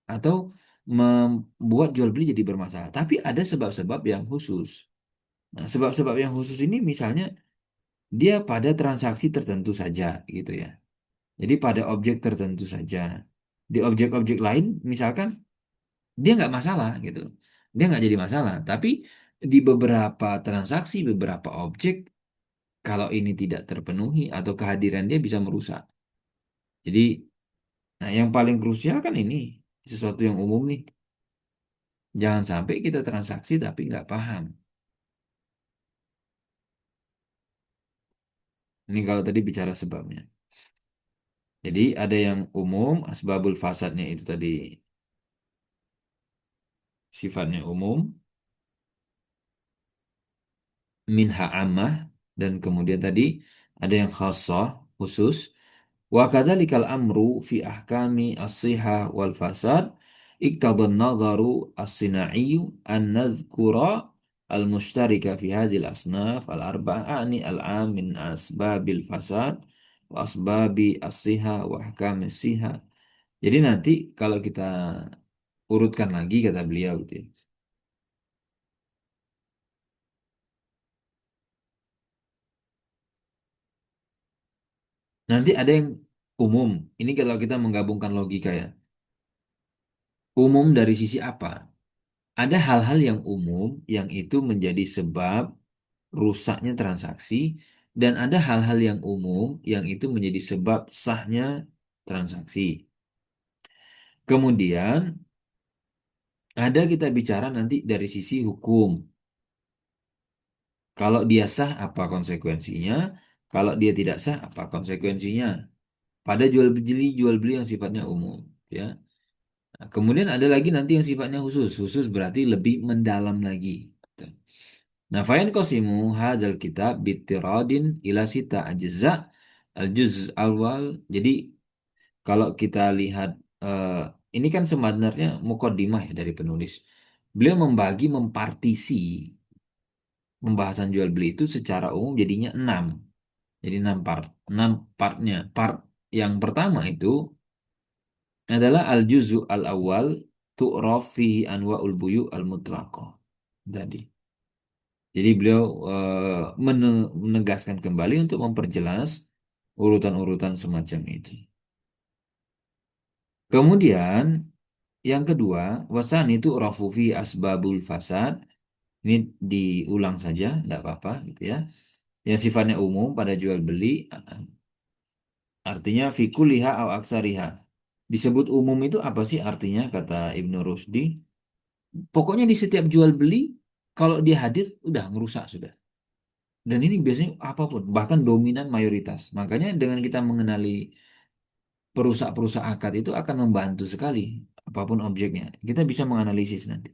atau membuat jual beli jadi bermasalah. Tapi ada sebab-sebab yang khusus. Nah, sebab-sebab yang khusus ini misalnya dia pada transaksi tertentu saja gitu ya. Jadi pada objek tertentu saja. Di objek-objek lain misalkan dia nggak masalah gitu. Dia nggak jadi masalah. Tapi di beberapa transaksi, beberapa objek, kalau ini tidak terpenuhi atau kehadiran dia bisa merusak. Jadi, nah yang paling krusial kan ini sesuatu yang umum nih. Jangan sampai kita transaksi tapi nggak paham. Ini kalau tadi bicara sebabnya. Jadi ada yang umum, asbabul fasadnya itu tadi sifatnya umum, minha ammah, dan kemudian tadi ada yang khassah, khusus. Wa kadzalikal amru fi ahkami as-sihah wal fasad iqtadan nadharu as-sinaiyu an nadhkura al-mushtarika fi hadhil asnaf al-arba'ani al-am min asbabil fasad wa asbabi as-sihah wa ahkami as-sihah. Jadi nanti kalau kita urutkan lagi kata beliau gitu ya. Nanti ada yang umum. Ini kalau kita menggabungkan logika ya. Umum dari sisi apa? Ada hal-hal yang umum yang itu menjadi sebab rusaknya transaksi dan ada hal-hal yang umum yang itu menjadi sebab sahnya transaksi. Kemudian ada kita bicara nanti dari sisi hukum. Kalau dia sah apa konsekuensinya? Kalau dia tidak sah apa konsekuensinya? Pada jual beli yang sifatnya umum, ya. Nah, kemudian ada lagi nanti yang sifatnya khusus. Khusus berarti lebih mendalam lagi. Nah, fayan qasimu hadzal kitab bitiradin ila sita ajza al-juz awal. Jadi kalau kita lihat eh, ini kan sebenarnya mukaddimah ya dari penulis. Beliau mempartisi pembahasan jual beli itu secara umum jadinya 6. Jadi 6 part. 6 partnya. Part yang pertama itu adalah al-juzu al-awwal tu'raf fihi anwa'ul buyu al-mutlaqah. Jadi beliau menegaskan kembali untuk memperjelas urutan-urutan semacam itu. Kemudian yang kedua, wasan itu rafufi asbabul fasad. Ini diulang saja, tidak apa-apa gitu ya. Yang sifatnya umum pada jual beli, artinya fikuliha au aksariha. Disebut umum itu apa sih artinya kata Ibnu Rusdi? Pokoknya di setiap jual beli Kalau dia hadir, udah ngerusak sudah. Dan ini biasanya apapun, bahkan dominan mayoritas. Makanya dengan kita mengenali perusak-perusak akad itu akan membantu sekali apapun objeknya. Kita bisa menganalisis nanti.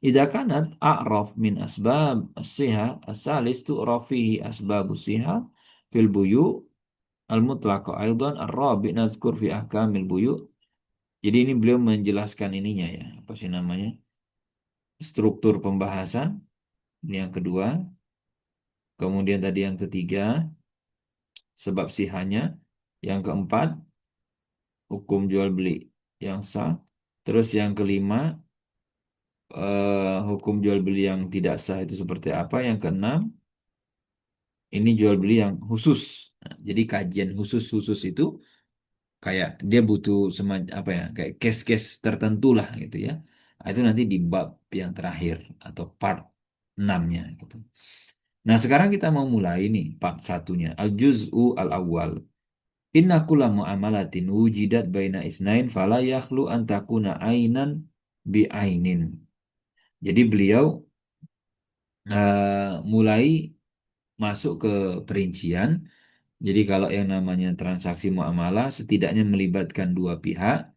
Idza kanat a'raf min asbab as-siha as-salis tu'raf fihi asbab as-siha fil buyu al-mutlaqah aidan ar-rabi nazkur fi ahkamil buyu. Jadi ini beliau menjelaskan ininya ya, apa sih namanya? Struktur pembahasan ini yang kedua. Kemudian tadi yang ketiga, sebab sihanya. Yang keempat, hukum jual beli yang sah. Terus yang kelima, hukum jual beli yang tidak sah itu seperti apa? Yang keenam, ini jual beli yang khusus. Nah, jadi kajian khusus-khusus itu kayak dia butuh semacam apa ya? Kayak case-case tertentu lah gitu ya. Nah, itu nanti di bab yang terakhir atau part 6-nya gitu. Nah, sekarang kita mau mulai nih part satunya. Al-juz'u al-awwal. Inna kulla mu'amalatin wujidat baina isnain fala yakhlu an takuna ainan bi ainin. Jadi beliau mulai masuk ke perincian. Jadi kalau yang namanya transaksi muamalah setidaknya melibatkan dua pihak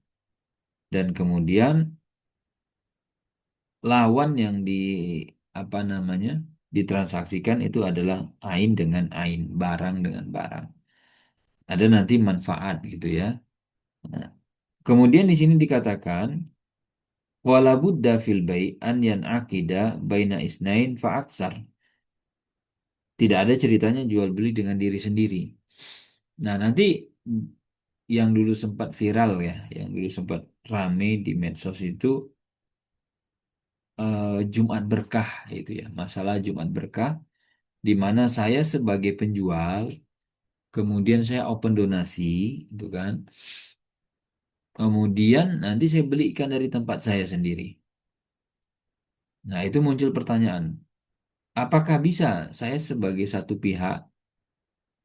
dan kemudian lawan yang di apa namanya ditransaksikan itu adalah ain dengan ain, barang dengan barang. Ada nanti manfaat gitu ya. Nah, kemudian di sini dikatakan wala budda fil bai' an yan'aqida baina isnain fa aksar. Tidak ada ceritanya jual beli dengan diri sendiri. Nah, nanti yang dulu sempat viral ya, yang dulu sempat rame di medsos itu Jumat berkah itu ya, masalah Jumat berkah di mana saya sebagai penjual, kemudian saya open donasi, itu kan. Kemudian nanti saya belikan dari tempat saya sendiri. Nah, itu muncul pertanyaan, apakah bisa saya sebagai satu pihak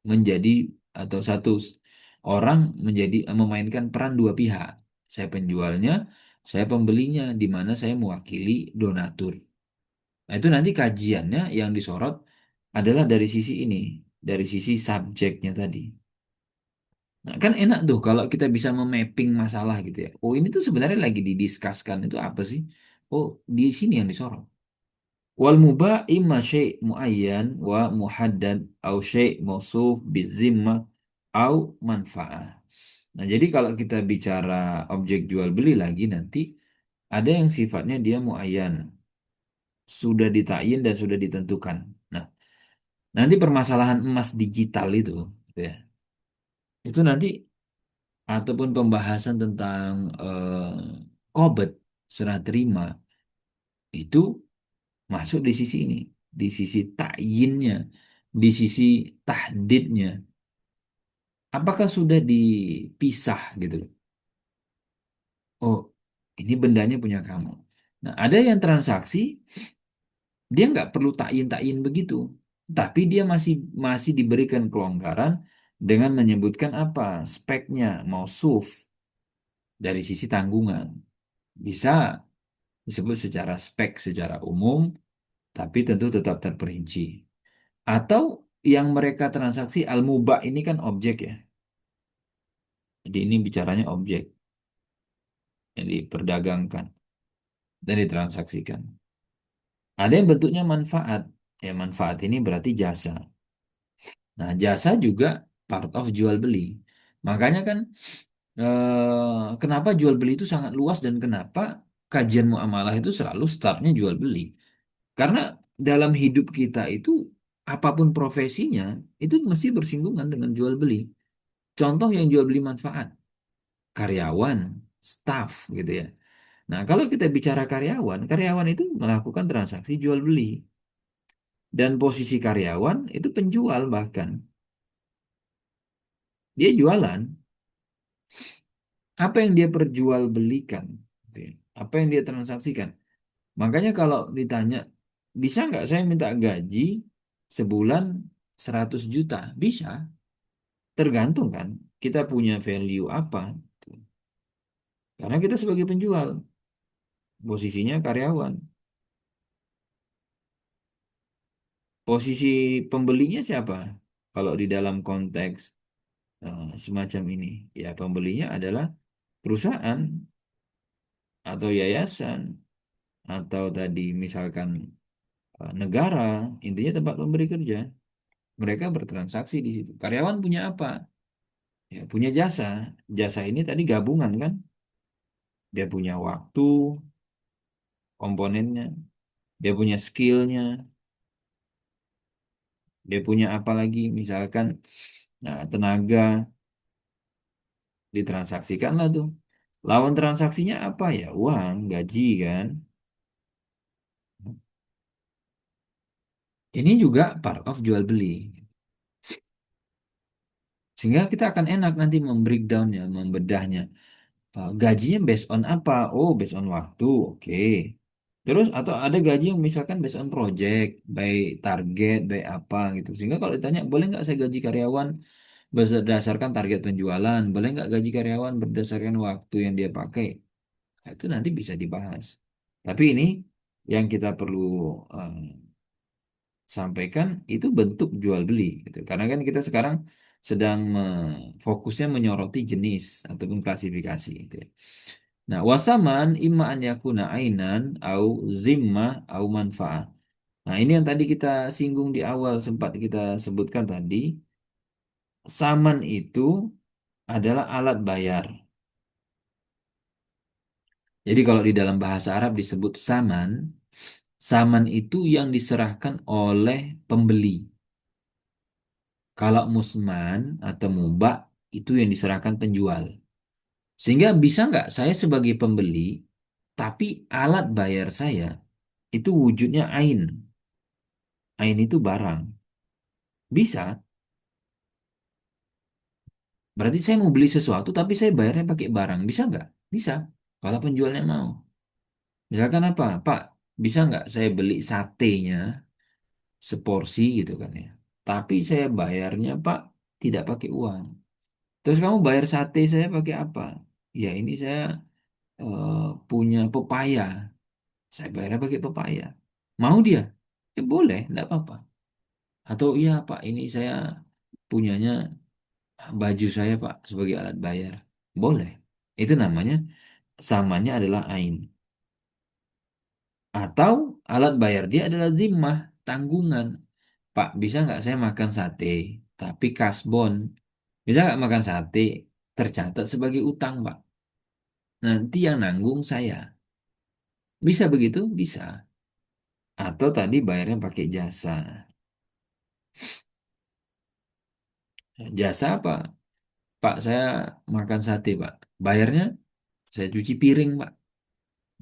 menjadi atau satu orang menjadi memainkan peran dua pihak. Saya penjualnya, saya pembelinya, di mana saya mewakili donatur. Nah, itu nanti kajiannya yang disorot adalah dari sisi ini, dari sisi subjeknya tadi. Nah, kan enak tuh kalau kita bisa memapping masalah gitu ya. Oh, ini tuh sebenarnya lagi didiskuskan itu apa sih? Oh, di sini yang disorot. Wal mubah imma syai' muayyan wa muhaddad au syai' mausuf bizimma au manfaah. Nah, jadi kalau kita bicara objek jual beli lagi nanti ada yang sifatnya dia muayyan, sudah ditayin dan sudah ditentukan. Nah, nanti permasalahan emas digital gitu ya. Itu nanti ataupun pembahasan tentang qobed serah terima itu masuk di sisi ini, di sisi takyinnya, di sisi tahdidnya. Apakah sudah dipisah gitu loh? Oh, ini bendanya punya kamu. Nah, ada yang transaksi dia nggak perlu takyin-takyin begitu, tapi dia masih masih diberikan kelonggaran dengan menyebutkan apa speknya, mausuf dari sisi tanggungan. Bisa disebut secara spek secara umum, tapi tentu tetap terperinci. Atau yang mereka transaksi al-mubah ini kan objek ya. Jadi ini bicaranya objek yang diperdagangkan dan ditransaksikan. Ada yang bentuknya manfaat. Ya, manfaat ini berarti jasa. Nah, jasa juga part of jual beli. Makanya kan kenapa jual beli itu sangat luas dan kenapa kajian muamalah itu selalu startnya jual beli. Karena dalam hidup kita itu apapun profesinya itu mesti bersinggungan dengan jual beli. Contoh yang jual beli manfaat, karyawan, staff gitu ya. Nah, kalau kita bicara karyawan, karyawan itu melakukan transaksi jual beli. Dan posisi karyawan itu penjual bahkan. Dia jualan. Apa yang dia perjualbelikan? Gitu ya. Apa yang dia transaksikan? Makanya kalau ditanya, bisa nggak saya minta gaji sebulan 100 juta? Bisa. Tergantung kan. Kita punya value apa. Karena kita sebagai penjual. Posisinya karyawan. posisi pembelinya siapa? Kalau di dalam konteks semacam ini, ya pembelinya adalah perusahaan atau yayasan atau tadi misalkan negara, intinya tempat pemberi kerja. Mereka bertransaksi di situ. Karyawan punya apa? Ya, punya jasa. Jasa ini tadi gabungan kan? Dia punya waktu, komponennya, dia punya skillnya, dia punya apa lagi? Misalkan tenaga, ditransaksikan lah tuh. Lawan transaksinya apa ya? Uang, gaji kan? Ini juga part of jual beli. Sehingga kita akan enak nanti membreakdownnya, membedahnya. Gajinya based on apa? Oh, based on waktu. Oke. Terus atau ada gaji yang misalkan based on project, by target, by apa gitu. Sehingga kalau ditanya, boleh nggak saya gaji karyawan berdasarkan target penjualan? Boleh nggak gaji karyawan berdasarkan waktu yang dia pakai? Nah, itu nanti bisa dibahas. Tapi ini yang kita perlu eh, sampaikan itu bentuk jual beli gitu. Karena kan kita sekarang sedang fokusnya menyoroti jenis ataupun klasifikasi gitu ya. Nah, wasaman imma an yakuna ainan au zimmah au manfaah. Nah, ini yang tadi kita singgung di awal sempat kita sebutkan tadi, saman itu adalah alat bayar. Jadi kalau di dalam bahasa Arab disebut saman, saman itu yang diserahkan oleh pembeli. Kalau musman atau mubak itu yang diserahkan penjual. Sehingga bisa nggak saya sebagai pembeli, tapi alat bayar saya itu wujudnya ain. Ain itu barang. Bisa. Berarti saya mau beli sesuatu tapi saya bayarnya pakai barang. Bisa nggak? Bisa. Kalau penjualnya mau. Misalkan apa? Pak, bisa nggak saya beli satenya seporsi gitu kan ya. Tapi saya bayarnya Pak tidak pakai uang. Terus kamu bayar sate saya pakai apa? Ya ini saya eh, punya pepaya. Saya bayarnya pakai pepaya. Mau dia? Ya boleh, enggak apa-apa. Atau iya Pak, ini saya punyanya baju saya Pak sebagai alat bayar. Boleh. Itu namanya samanya adalah ain. Atau alat bayar dia adalah zimmah, tanggungan. Pak, bisa nggak saya makan sate, tapi kasbon? Bisa nggak makan sate, tercatat sebagai utang Pak? Nanti yang nanggung saya. Bisa begitu? Bisa. Atau tadi bayarnya pakai jasa. Jasa apa? Pak, saya makan sate, Pak. Bayarnya, saya cuci piring, Pak.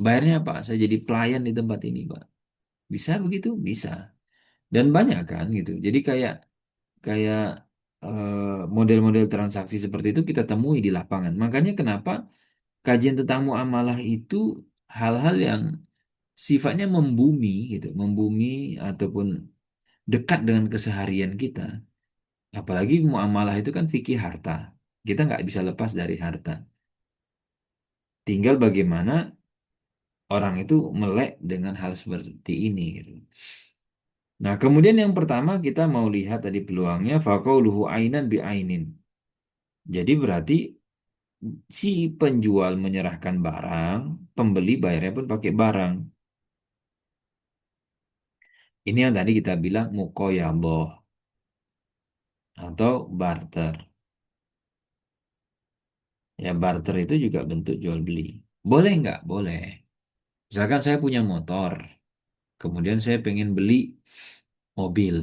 Bayarnya apa? Saya jadi pelayan di tempat ini, Pak. Bisa begitu? Bisa. Dan banyak kan gitu. Jadi kayak kayak model-model transaksi seperti itu kita temui di lapangan. Makanya kenapa kajian tentang muamalah itu hal-hal yang sifatnya membumi gitu, membumi ataupun dekat dengan keseharian kita. Apalagi muamalah itu kan fikih harta. Kita nggak bisa lepas dari harta. Tinggal bagaimana orang itu melek dengan hal seperti ini gitu. Nah, kemudian yang pertama kita mau lihat tadi peluangnya faqauluhu ainan bi ainin. Jadi berarti si penjual menyerahkan barang, pembeli bayarnya pun pakai barang. Ini yang tadi kita bilang muqayadah atau barter. Ya, barter itu juga bentuk jual beli. Boleh nggak? Boleh. Misalkan saya punya motor, kemudian saya pengen beli mobil.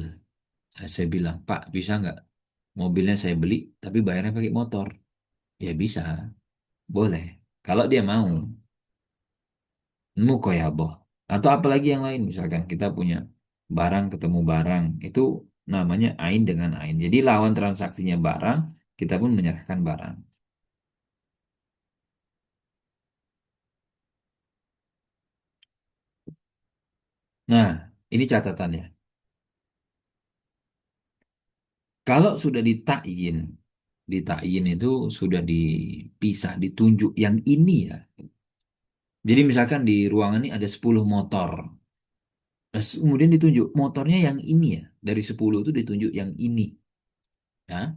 Nah, saya bilang, Pak, bisa nggak mobilnya saya beli, tapi bayarnya pakai motor? Ya bisa, boleh. Kalau dia mau, mukoyabah. Atau apalagi yang lain, misalkan kita punya barang ketemu barang, itu namanya ain dengan ain. Jadi lawan transaksinya barang, kita pun menyerahkan barang. Nah, ini catatannya. Kalau sudah ditakyin itu sudah dipisah, ditunjuk yang ini ya. Jadi misalkan di ruangan ini ada 10 motor. Terus kemudian ditunjuk motornya yang ini ya. dari 10 itu ditunjuk yang ini, ya,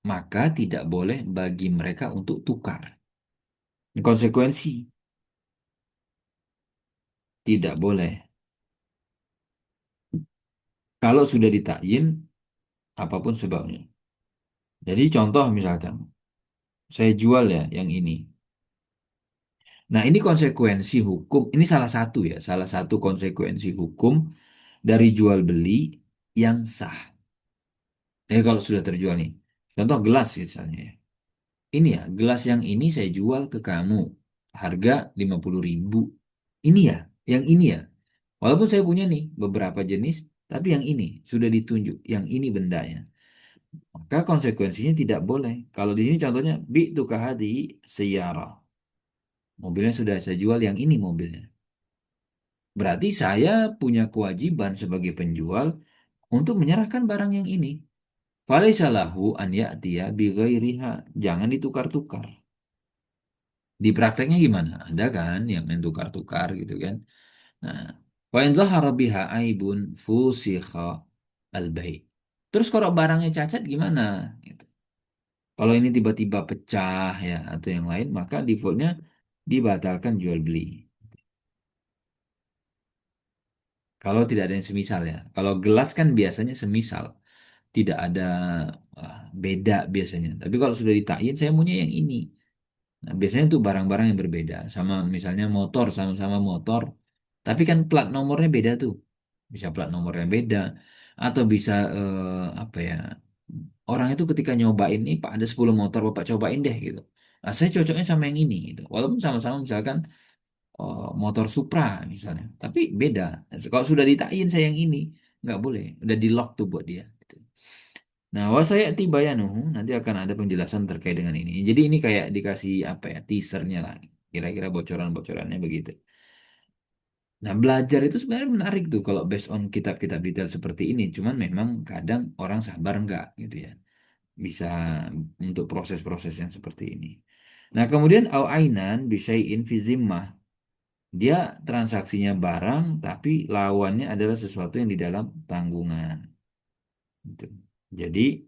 maka tidak boleh bagi mereka untuk tukar. Konsekuensi tidak boleh. Kalau sudah ditakyin, apapun sebabnya. Jadi contoh misalkan, saya jual ya yang ini. Nah, ini konsekuensi hukum. Ini salah satu ya, salah satu konsekuensi hukum dari jual beli yang sah. Jadi kalau sudah terjual nih, contoh gelas misalnya ya. Ini ya, gelas yang ini saya jual ke kamu. Harga 50.000. Ini ya, yang ini ya. Walaupun saya punya nih beberapa jenis, tapi yang ini sudah ditunjuk, yang ini bendanya. Maka konsekuensinya tidak boleh. Kalau di sini contohnya, bi tukahadi seyyara. Mobilnya sudah saya jual yang ini mobilnya. Berarti saya punya kewajiban sebagai penjual untuk menyerahkan barang yang ini. Falaisa lahu an ya'tiya bi ghairiha. Jangan ditukar-tukar. Di prakteknya gimana? Ada kan yang main tukar-tukar gitu kan. Nah, wa in dhahara biha aibun fusikha al-bai'. Terus kalau barangnya cacat gimana? Gitu. Kalau ini tiba-tiba pecah ya atau yang lain, maka defaultnya dibatalkan jual beli. Kalau tidak ada yang semisal ya. Kalau gelas kan biasanya semisal, tidak ada beda biasanya. Tapi kalau sudah ditakyin, saya maunya yang ini. Nah, biasanya itu barang-barang yang berbeda. Sama misalnya motor, sama-sama motor. Tapi kan plat nomornya beda tuh. Bisa plat nomornya beda. Atau bisa, apa ya, orang itu ketika nyobain nih, Pak ada 10 motor, Bapak cobain deh gitu. Nah, saya cocoknya sama yang ini gitu. Walaupun sama-sama misalkan motor Supra misalnya. Tapi beda. Nah, kalau sudah ditakyin saya yang ini, nggak boleh. Udah di lock tuh buat dia, gitu. Nah, wasaya tibayanuhu nanti akan ada penjelasan terkait dengan ini. Jadi ini kayak dikasih apa ya, teasernya lah. Kira-kira bocoran-bocorannya begitu. Nah, belajar itu sebenarnya menarik tuh kalau based on kitab-kitab detail seperti ini. Cuman memang kadang orang sabar nggak gitu ya. Bisa untuk proses-proses yang seperti ini. Nah, kemudian au ainan bisyai'in fi zimmah. Dia transaksinya barang tapi lawannya adalah sesuatu yang di dalam tanggungan. Gitu. Jadi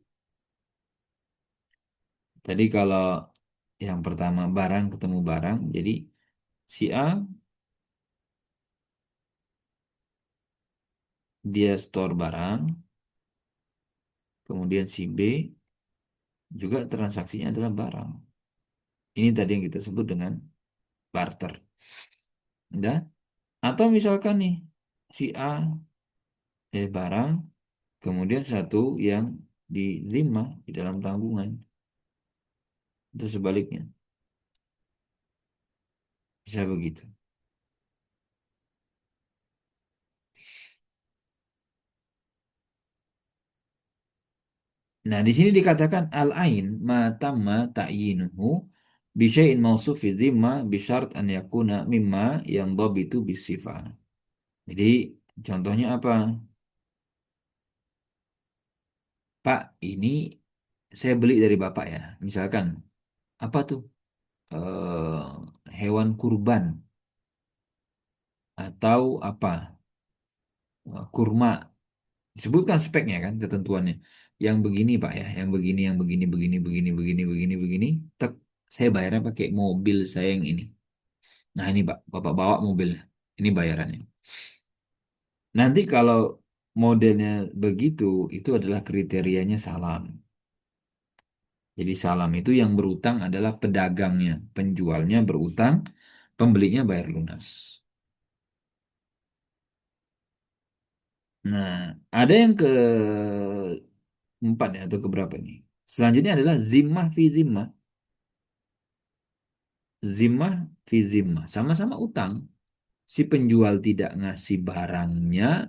tadi kalau yang pertama barang ketemu barang, jadi si A dia store barang, kemudian si B juga transaksinya adalah barang. Ini tadi yang kita sebut dengan barter. Udah? Atau misalkan nih si A barang, kemudian satu yang di lima di dalam tanggungan, itu sebaliknya bisa begitu. Nah, di sini dikatakan al-ain ma tamma ta'yinuhu bi syai'in mawsuf fi dhimma bi syart an yakuna mimma yang dhabitu bisifah. Jadi contohnya apa? Pak, ini saya beli dari Bapak ya. Misalkan apa tuh? Hewan kurban atau apa? Kurma. Disebutkan speknya kan, ketentuannya. Yang begini Pak ya, yang begini, yang begini, begini, begini, begini, begini, begini. Tek, saya bayarnya pakai mobil saya yang ini. Nah ini Pak, Bapak bawa mobilnya. Ini bayarannya. Nanti kalau modelnya begitu, itu adalah kriterianya salam. Jadi salam itu yang berutang adalah pedagangnya. Penjualnya berutang, pembelinya bayar lunas. Nah, ada yang keempat ya, atau keberapa ini? Selanjutnya adalah zimmah fi zimmah. Zimmah fi zimmah. Sama-sama utang. Si penjual tidak ngasih barangnya,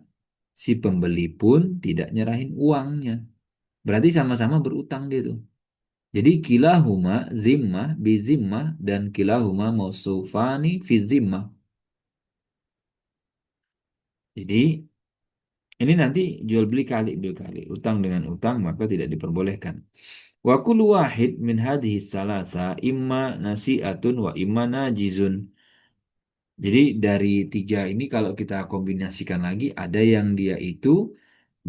si pembeli pun tidak nyerahin uangnya. Berarti sama-sama berutang dia tuh. Jadi kilahuma zimmah bi zimmah dan kilahuma mausufani fi zimmah. Jadi ini nanti jual beli kali. Utang dengan utang maka tidak diperbolehkan. Wa kullu wahid min hadhihi salasa imma nasi'atun wa imma najizun. Jadi dari tiga ini kalau kita kombinasikan lagi, ada yang dia itu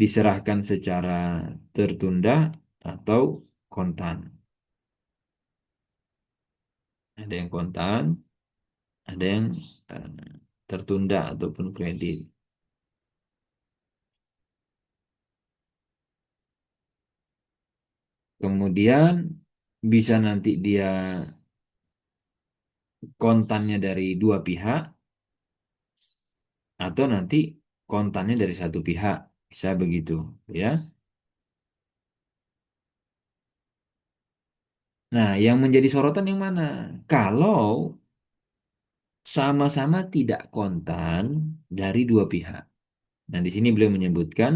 diserahkan secara tertunda atau kontan. Ada yang kontan, ada yang eh, tertunda ataupun kredit. Kemudian bisa nanti dia kontannya dari dua pihak atau nanti kontannya dari satu pihak. Bisa begitu, ya. Nah, yang menjadi sorotan yang mana? Kalau sama-sama tidak kontan dari dua pihak. Nah, di sini beliau menyebutkan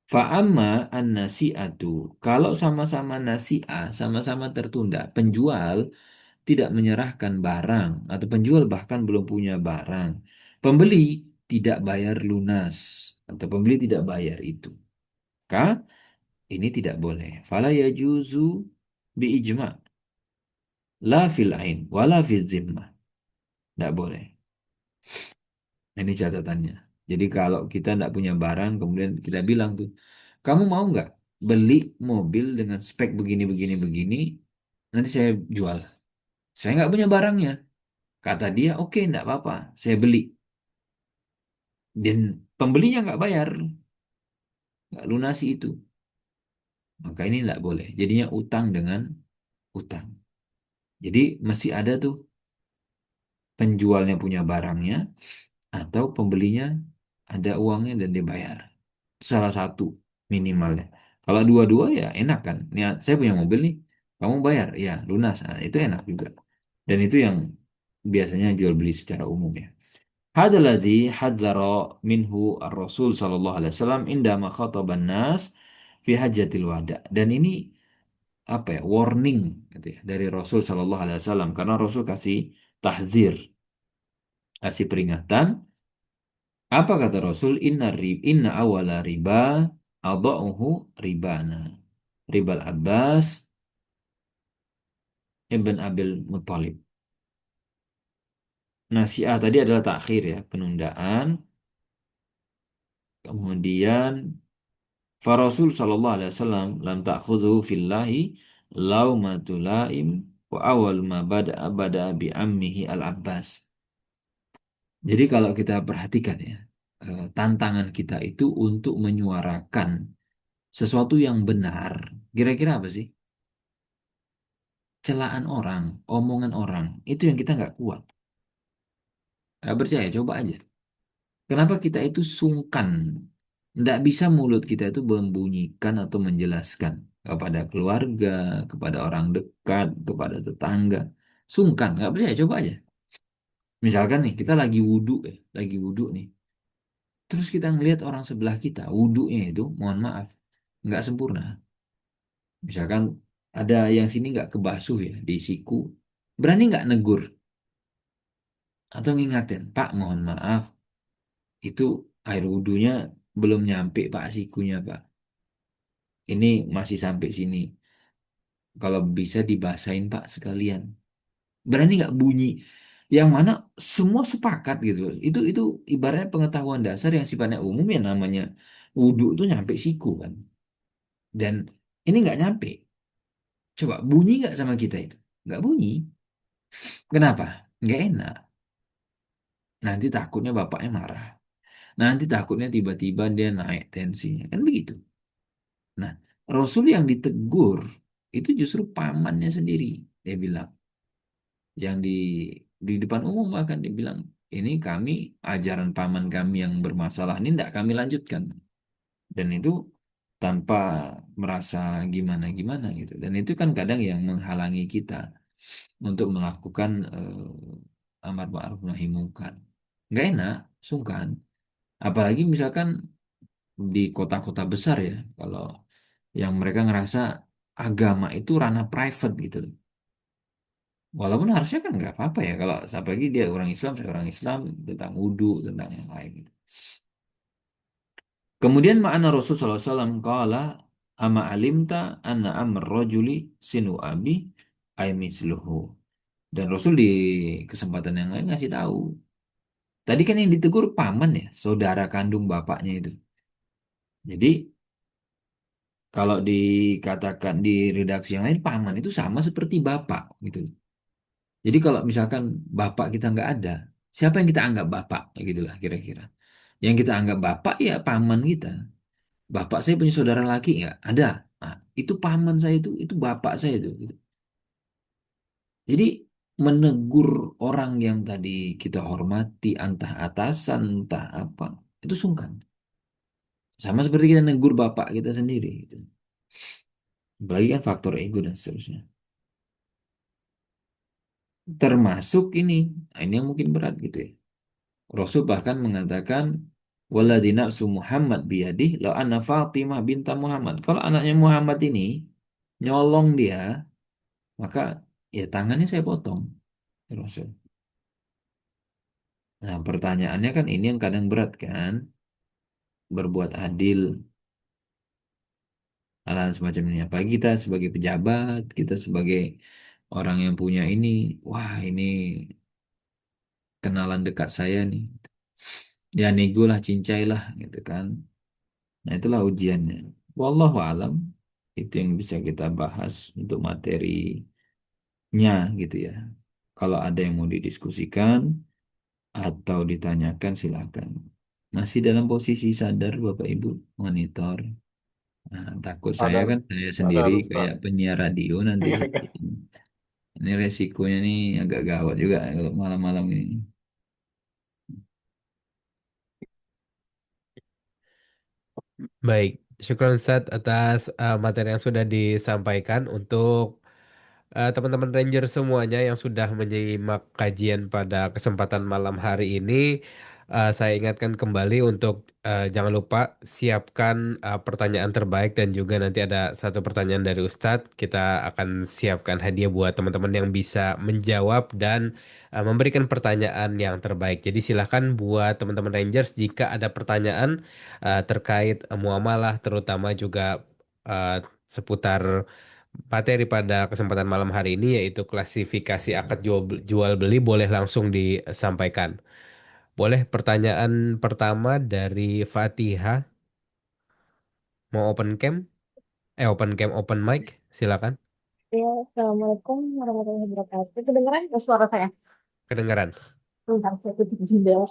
fa'amma an-nasi'atu. Kalau sama-sama nasi'ah, sama-sama tertunda, penjual tidak menyerahkan barang atau penjual bahkan belum punya barang. Pembeli tidak bayar lunas atau pembeli tidak bayar itu. Maka ini tidak boleh. Fala yajuzu bi ijma' la fil ain wala fil zimmah. Tidak boleh. Ini catatannya. Jadi kalau kita tidak punya barang, kemudian kita bilang tuh, kamu mau nggak beli mobil dengan spek begini, begini, begini, nanti saya jual. Saya nggak punya barangnya. Kata dia, oke, nggak apa-apa, saya beli. Dan pembelinya nggak bayar, nggak lunasi itu. Maka ini nggak boleh. Jadinya utang dengan utang. Jadi masih ada tuh penjualnya punya barangnya, atau pembelinya ada uangnya dan dia bayar. Salah satu minimalnya. Kalau dua-dua ya enak kan. Nih, saya punya mobil nih, kamu bayar, ya lunas. Nah, itu enak juga. Dan itu yang biasanya jual beli secara umum ya. Hadzal ladzi hadzara minhu ar-Rasul sallallahu alaihi wasallam indama khataban nas fi hajjatil wada. Dan ini apa ya? Warning gitu ya dari Rasul sallallahu alaihi wasallam karena Rasul kasih tahzir, kasih peringatan. Apa kata Rasul? Inna awala riba adha'uhu ribana. Ribal Abbas ibn Abil Muttalib. Nah, si A tadi adalah takhir ya, penundaan. Kemudian Farasul sallallahu alaihi wasallam lam ta'khudhu fillahi laumatu laim wa awal ma bada'a bi ammihi al-Abbas. Jadi kalau kita perhatikan ya, tantangan kita itu untuk menyuarakan sesuatu yang benar. Kira-kira apa sih? Celaan orang, omongan orang, itu yang kita nggak kuat. Nggak percaya, coba aja. Kenapa kita itu sungkan? Nggak bisa mulut kita itu membunyikan atau menjelaskan kepada keluarga, kepada orang dekat, kepada tetangga. Sungkan, nggak percaya, coba aja. Misalkan nih, kita lagi wudhu ya, lagi wudhu nih. Terus kita ngelihat orang sebelah kita, wudhunya itu, mohon maaf, nggak sempurna. Misalkan ada yang sini nggak kebasuh ya, di siku. Berani nggak negur? Atau ngingatin, Pak, mohon maaf, itu air wudhunya belum nyampe Pak sikunya Pak. Ini masih sampai sini. Kalau bisa dibasahin Pak sekalian. Berani nggak bunyi? Yang mana semua sepakat gitu. Itu ibaratnya pengetahuan dasar yang sifatnya umum yang namanya wudhu itu nyampe siku kan. Dan ini nggak nyampe. Coba bunyi nggak sama kita itu? Nggak bunyi. Kenapa? Nggak enak. Nanti takutnya bapaknya marah. Nanti takutnya tiba-tiba dia naik tensinya. Kan begitu. Nah, Rasul yang ditegur itu justru pamannya sendiri. Dia bilang, yang di depan umum akan dibilang, ini kami, ajaran paman kami yang bermasalah ini tidak kami lanjutkan. Dan itu tanpa merasa gimana-gimana gitu. Dan itu kan kadang yang menghalangi kita untuk melakukan amar ma'ruf nahi munkar. Nggak enak, sungkan. Apalagi misalkan di kota-kota besar ya, kalau yang mereka ngerasa agama itu ranah private gitu loh. Walaupun harusnya kan nggak apa-apa ya kalau apalagi dia orang Islam, saya orang Islam tentang wudhu, tentang yang lain gitu. Kemudian makna Rasul SAW kala ama alimta anna amr rajuli sinu abi ay misluhu. Dan Rasul di kesempatan yang lain ngasih tahu. Tadi kan yang ditegur paman ya, saudara kandung bapaknya itu. Jadi kalau dikatakan di redaksi yang lain, paman itu sama seperti bapak gitu. Jadi kalau misalkan bapak kita nggak ada, siapa yang kita anggap bapak? Gitulah kira-kira. Yang kita anggap bapak ya paman kita. Bapak saya punya saudara laki nggak? Ada. Nah, itu paman saya itu bapak saya itu. Gitu. Jadi menegur orang yang tadi kita hormati, entah atasan, entah apa, itu sungkan. Sama seperti kita negur bapak kita sendiri. Gitu. Apalagi kan faktor ego dan seterusnya. Termasuk ini, nah ini yang mungkin berat gitu ya. Rasul bahkan mengatakan, Walladzi nafsu Muhammad biyadih, la anna Fatimah binta Muhammad. Kalau anaknya Muhammad ini nyolong dia, maka ya tangannya saya potong. Rasul. Nah, pertanyaannya kan ini yang kadang berat kan, berbuat adil, hal-hal semacam ini. Apalagi kita sebagai pejabat, kita sebagai orang yang punya ini, wah ini kenalan dekat saya nih. Ya nego lah, cincai lah gitu kan. Nah itulah ujiannya. Wallahu alam, itu yang bisa kita bahas untuk materinya gitu ya. Kalau ada yang mau didiskusikan atau ditanyakan silakan. Masih dalam posisi sadar Bapak Ibu monitor. Nah, takut saya Sadar, kan saya sendiri sadar Ustaz. kayak penyiar radio nanti. Ini resikonya nih agak gawat juga kalau malam-malam ini. Baik, syukron Ustaz atas materi yang sudah disampaikan untuk teman-teman Ranger semuanya yang sudah menyimak kajian pada kesempatan malam hari ini. Saya ingatkan kembali untuk jangan lupa siapkan pertanyaan terbaik dan juga nanti ada satu pertanyaan dari Ustadz. Kita akan siapkan hadiah buat teman-teman yang bisa menjawab dan memberikan pertanyaan yang terbaik. Jadi silahkan buat teman-teman Rangers jika ada pertanyaan terkait muamalah terutama juga seputar materi pada kesempatan malam hari ini yaitu klasifikasi akad jual beli boleh langsung disampaikan. Boleh pertanyaan pertama dari Fatihah mau open cam? Open cam open mic silakan. Ya, Assalamualaikum warahmatullahi wabarakatuh. Kedengeran nggak suara saya? Kedengaran. Bentar, saya tutup jendela.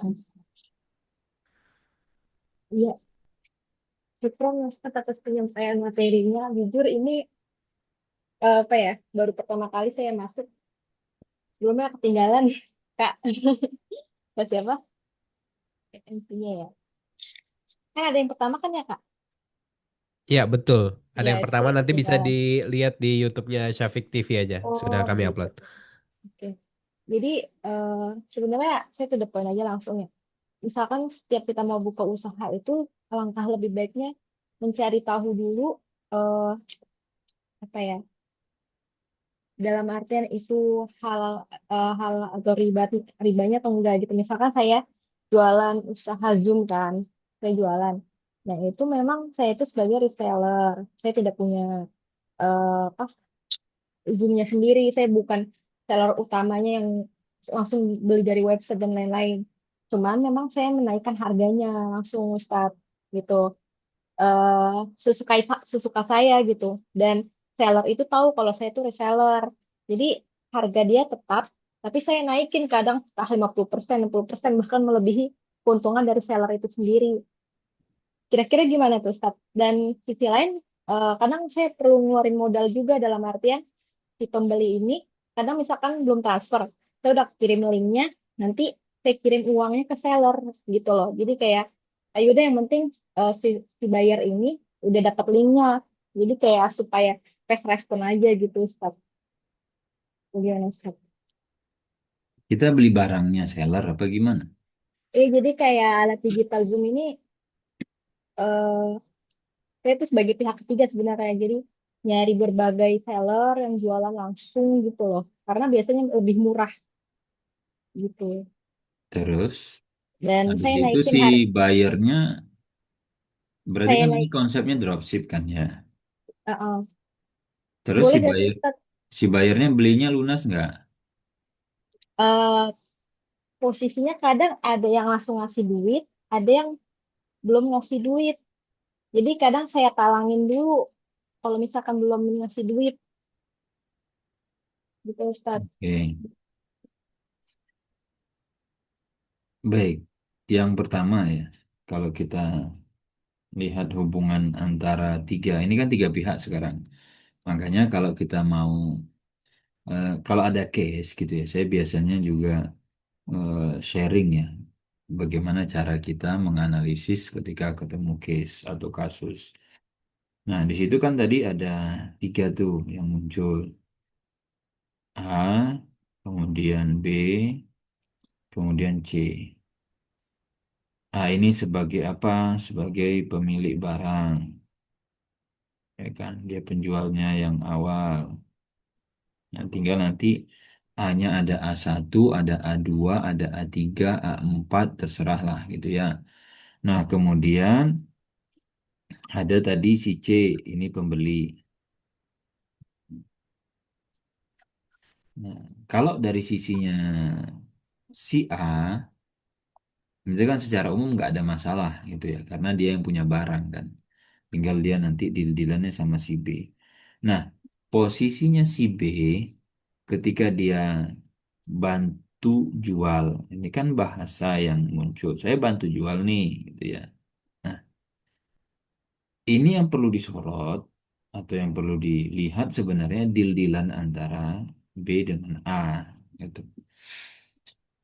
Iya, syukur Mas atas penyampaian materinya. Jujur ini apa ya, baru pertama kali saya masuk. Sebelumnya ketinggalan, Kak. Kak siapa? MC-nya ya. Kan ada yang pertama kan ya, Kak? Ya betul. Ada Iya, yang pertama saya nanti bisa ketinggalan. dilihat di YouTube-nya Syafiq TV aja. Sudah Oh, kami gitu. upload. Oke. Jadi, eh, sebenarnya saya to the point aja langsung ya. Misalkan setiap kita mau buka usaha itu, alangkah lebih baiknya mencari tahu dulu eh, apa ya, dalam artian itu hal hal atau ribanya atau enggak gitu. Misalkan saya jualan usaha Zoom kan, saya jualan. Nah itu memang saya itu sebagai reseller, saya tidak punya apa Zoom-nya sendiri, saya bukan seller utamanya yang langsung beli dari website dan lain-lain. Cuman memang saya menaikkan harganya langsung Ustadz gitu eh sesuka saya gitu. Dan seller itu tahu kalau saya itu reseller. Jadi harga dia tetap, tapi saya naikin kadang entah 50%, 60%, bahkan melebihi keuntungan dari seller itu sendiri. Kira-kira gimana tuh, Ustaz? Dan sisi lain, kadang saya perlu ngeluarin modal juga dalam artian si pembeli ini, kadang misalkan belum transfer, saya udah kirim linknya, nanti saya kirim uangnya ke seller gitu loh. Jadi kayak, ayo deh yang penting si buyer ini udah dapat linknya. Jadi kayak supaya fast respon aja gitu, Ustaz. Gimana, Ustaz? Kita beli barangnya seller apa gimana? Jadi kayak alat digital Zoom ini, eh, saya itu sebagai pihak ketiga sebenarnya. Jadi nyari berbagai seller yang jualan langsung gitu loh. Karena biasanya lebih murah gitu. Terus Dan habis saya itu naikin si harga, buyernya berarti saya kan ini naik, konsepnya dropship kan ya. uh, Terus boleh gak sih Ustaz? si buyernya belinya lunas nggak? eh, posisinya kadang ada yang langsung ngasih duit, ada yang belum ngasih duit. Jadi kadang saya talangin dulu kalau misalkan belum ngasih duit gitu Ustadz. Oke, baik. Yang pertama ya, kalau kita lihat hubungan antara tiga, ini kan tiga pihak sekarang. Makanya kalau kita mau, kalau ada case gitu ya, saya biasanya juga sharing ya, bagaimana cara kita menganalisis ketika ketemu case atau kasus. Nah, di situ kan tadi ada tiga tuh yang muncul. A, kemudian B, kemudian C. A ini sebagai apa? Sebagai pemilik barang, ya kan? Dia penjualnya yang awal. Nah, tinggal nanti A-nya ada A1, ada A2, ada A3, A4, terserah lah gitu ya. Nah, kemudian ada tadi si C, ini pembeli. Nah, kalau dari sisinya si A, itu kan secara umum nggak ada masalah gitu ya, karena dia yang punya barang kan. Tinggal dia nanti deal-dealannya sama si B. Nah, posisinya si B ketika dia bantu jual, ini kan bahasa yang muncul. Saya bantu jual nih, gitu ya. Nah, ini yang perlu disorot atau yang perlu dilihat sebenarnya deal-dealan antara B dengan A, gitu.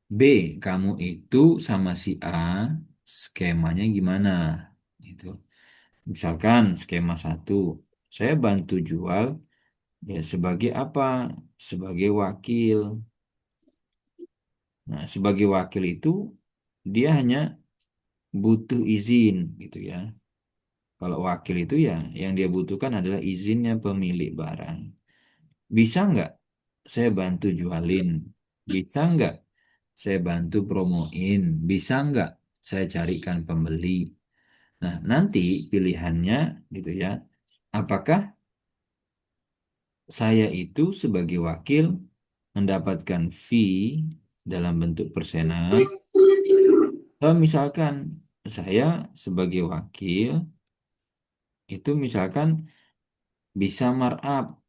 B, kamu itu sama si A skemanya gimana? Gitu. Misalkan skema satu, saya bantu jual ya sebagai apa? Sebagai wakil. Nah, sebagai wakil itu dia hanya butuh izin gitu ya. Kalau wakil itu ya yang dia butuhkan adalah izinnya pemilik barang. Bisa nggak saya bantu jualin? Bisa nggak saya bantu promoin? Bisa nggak saya carikan pembeli? Nah, nanti pilihannya gitu ya. Apakah saya itu sebagai wakil mendapatkan fee dalam bentuk persenan? Kalau misalkan saya sebagai wakil itu misalkan bisa markup,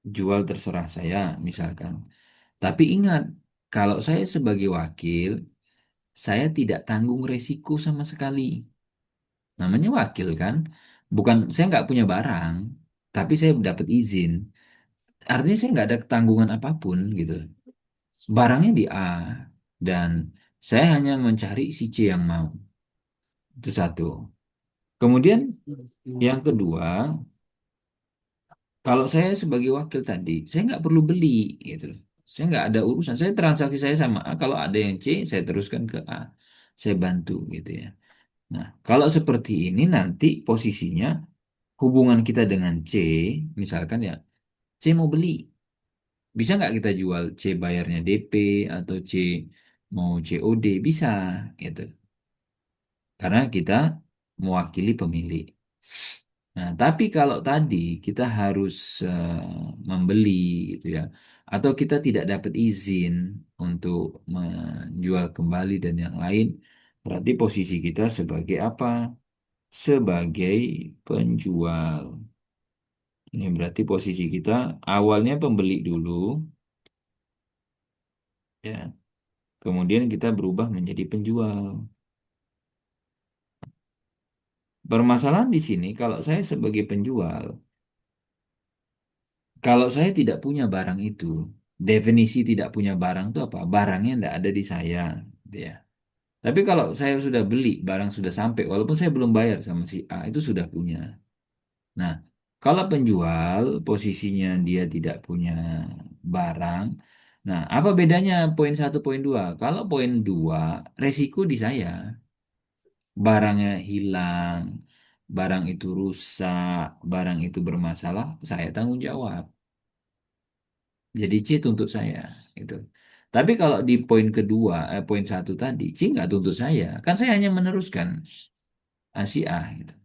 jual terserah saya misalkan. Tapi ingat, kalau saya sebagai wakil, saya tidak tanggung resiko sama sekali. Namanya wakil kan, bukan saya nggak punya barang, tapi saya dapat izin. Artinya saya nggak ada tanggungan apapun gitu. Barangnya di A dan saya hanya mencari si C yang mau. Itu satu. Kemudian yang kedua, kalau saya sebagai wakil tadi, saya nggak perlu beli gitu loh. Saya nggak ada urusan. Saya transaksi saya sama A. Kalau ada yang C, saya teruskan ke A. Saya bantu gitu ya. Nah, kalau seperti ini nanti posisinya hubungan kita dengan C, misalkan ya, C mau beli, bisa nggak kita jual C bayarnya DP atau C mau COD? Bisa gitu. Karena kita mewakili pemilik. Nah, tapi kalau tadi kita harus membeli gitu ya, atau kita tidak dapat izin untuk menjual kembali dan yang lain, berarti posisi kita sebagai apa? Sebagai penjual. Ini berarti posisi kita awalnya pembeli dulu, ya. Kemudian kita berubah menjadi penjual. Permasalahan di sini, kalau saya sebagai penjual, kalau saya tidak punya barang itu, definisi tidak punya barang itu apa? Barangnya tidak ada di saya, gitu ya. Tapi kalau saya sudah beli, barang sudah sampai, walaupun saya belum bayar sama si A, itu sudah punya. Nah, kalau penjual, posisinya dia tidak punya barang. Nah, apa bedanya poin satu, poin dua? Kalau poin dua, resiko di saya. Barangnya hilang, barang itu rusak, barang itu bermasalah, saya tanggung jawab. Jadi C tuntut saya gitu. Tapi kalau di poin kedua, poin satu tadi, C nggak tuntut saya. Kan saya hanya meneruskan si A gitu.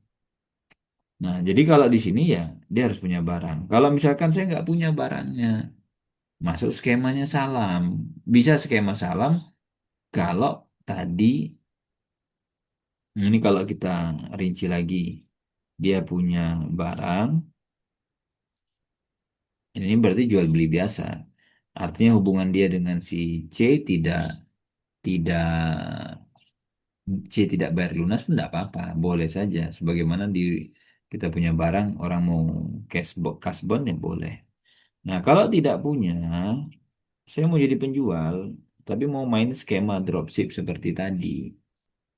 Nah, jadi kalau di sini ya dia harus punya barang. Kalau misalkan saya nggak punya barangnya, masuk skemanya salam. Bisa skema salam kalau tadi, ini kalau kita rinci lagi, dia punya barang, ini berarti jual beli biasa. Artinya hubungan dia dengan si C tidak tidak C tidak bayar lunas pun tidak apa-apa, boleh saja. Sebagaimana di kita punya barang, orang mau cash bond ya boleh. Nah, kalau tidak punya, saya mau jadi penjual, tapi mau main skema dropship seperti tadi.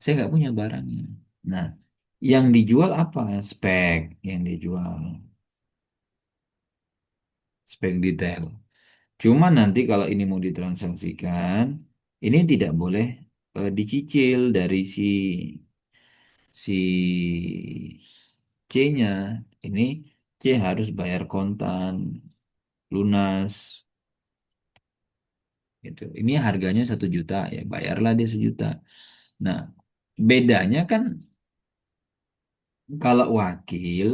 Saya nggak punya barangnya. Nah, yang dijual apa? Spek yang dijual, spek detail. Cuma nanti kalau ini mau ditransaksikan, ini tidak boleh dicicil dari si C-nya. Ini C harus bayar kontan, lunas, gitu. Ini harganya 1 juta, ya bayarlah dia 1 juta. Nah, bedanya kan kalau wakil,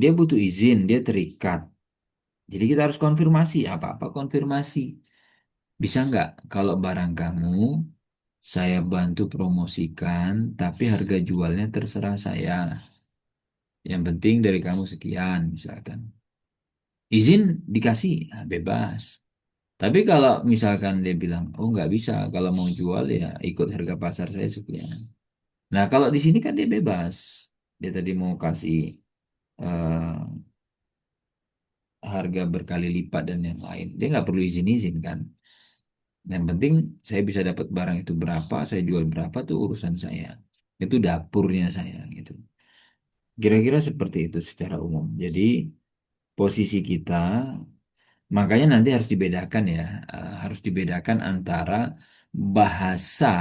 dia butuh izin, dia terikat. Jadi kita harus konfirmasi, apa-apa konfirmasi. Bisa nggak kalau barang kamu saya bantu promosikan, tapi harga jualnya terserah saya. Yang penting dari kamu sekian, misalkan. Izin dikasih, ah, bebas. Tapi kalau misalkan dia bilang, oh nggak bisa, kalau mau jual ya ikut harga pasar saya sekian. Nah kalau di sini kan dia bebas. Dia tadi mau kasih eh, harga berkali lipat dan yang lain. Dia nggak perlu izin-izin kan. Yang penting saya bisa dapat barang itu berapa, saya jual berapa tuh urusan saya. Itu dapurnya saya gitu. Kira-kira seperti itu secara umum. Jadi posisi kita, makanya nanti harus dibedakan ya, harus dibedakan antara bahasa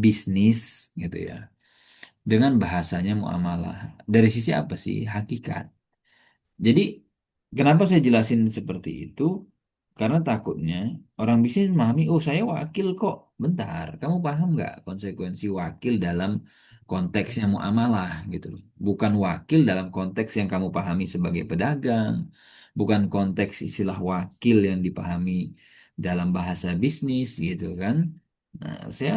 bisnis gitu ya, dengan bahasanya muamalah. Dari sisi apa sih? Hakikat. Jadi, kenapa saya jelasin seperti itu? Karena takutnya orang bisnis memahami, oh saya wakil kok. Bentar, kamu paham nggak konsekuensi wakil dalam konteksnya muamalah gitu loh. Bukan wakil dalam konteks yang kamu pahami sebagai pedagang, bukan konteks istilah wakil yang dipahami dalam bahasa bisnis gitu kan. Nah, saya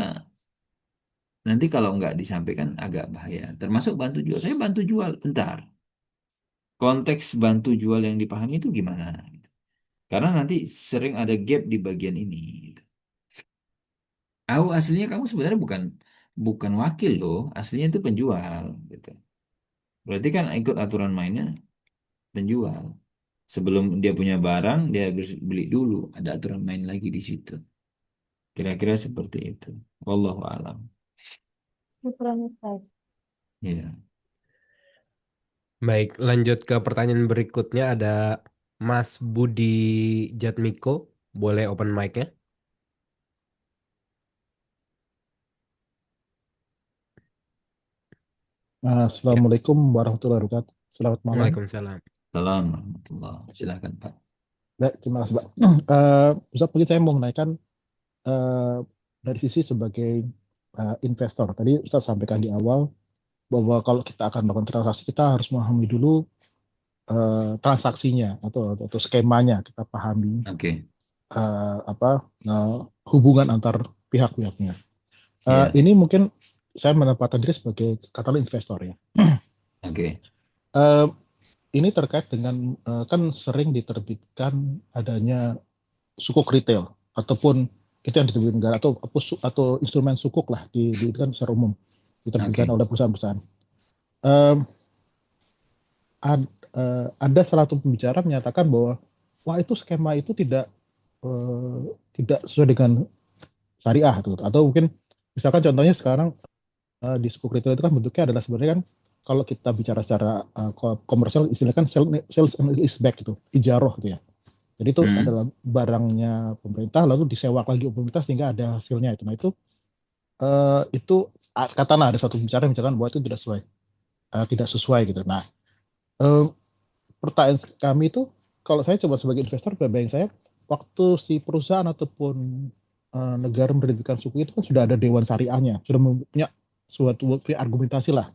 nanti kalau nggak disampaikan agak bahaya. Termasuk bantu jual. Saya bantu jual, bentar. Konteks bantu jual yang dipahami itu gimana? Gitu. Karena nanti sering ada gap di bagian ini. Gitu. Aslinya kamu sebenarnya bukan bukan wakil loh, aslinya itu penjual. Gitu. Berarti kan ikut aturan mainnya penjual. Sebelum dia punya barang, dia harus beli dulu. Ada aturan main lagi di situ. Kira-kira seperti itu. Wallahu alam. Syukran Ustaz. Ya, Baik, lanjut ke pertanyaan berikutnya ada Mas Budi Jatmiko. Boleh open mic-nya? ya. Assalamualaikum warahmatullahi wabarakatuh. Selamat malam. Waalaikumsalam. Salam warahmatullah. Silakan Pak. Baik, terima kasih, Pak. Ustaz, mungkin saya mau menanyakan eh, dari sisi sebagai investor. Tadi Ustaz sampaikan di awal bahwa kalau kita akan melakukan transaksi, kita harus memahami dulu transaksinya atau skemanya. Kita pahami Oke. apa hubungan antar pihak-pihaknya. Ya, Ini mungkin saya menempatkan diri sebagai katakanlah investor ya. oke. Eh, ini terkait dengan kan sering diterbitkan adanya sukuk retail ataupun itu yang diterbitkan negara atau instrumen sukuk lah di kan secara umum diterbitkan Oke. oleh perusahaan-perusahaan. Um, ada salah satu pembicara menyatakan bahwa wah itu skema itu eh, tidak sesuai dengan syariah gitu. Atau mungkin misalkan contohnya sekarang di sukuk retail itu kan bentuknya adalah sebenarnya kan kalau kita bicara secara komersial istilahnya kan sales and lease back gitu, ijaroh gitu ya. Jadi itu Hmm. adalah barangnya pemerintah lalu disewak lagi pemerintah sehingga ada hasilnya itu. Nah itu katakanlah ada satu bicara misalkan bahwa itu tidak sesuai gitu. Nah eh, pertanyaan kami itu kalau saya coba sebagai investor bayang saya waktu si perusahaan ataupun negara menerbitkan suku itu kan sudah ada dewan syariahnya, sudah punya suatu argumentasi lah.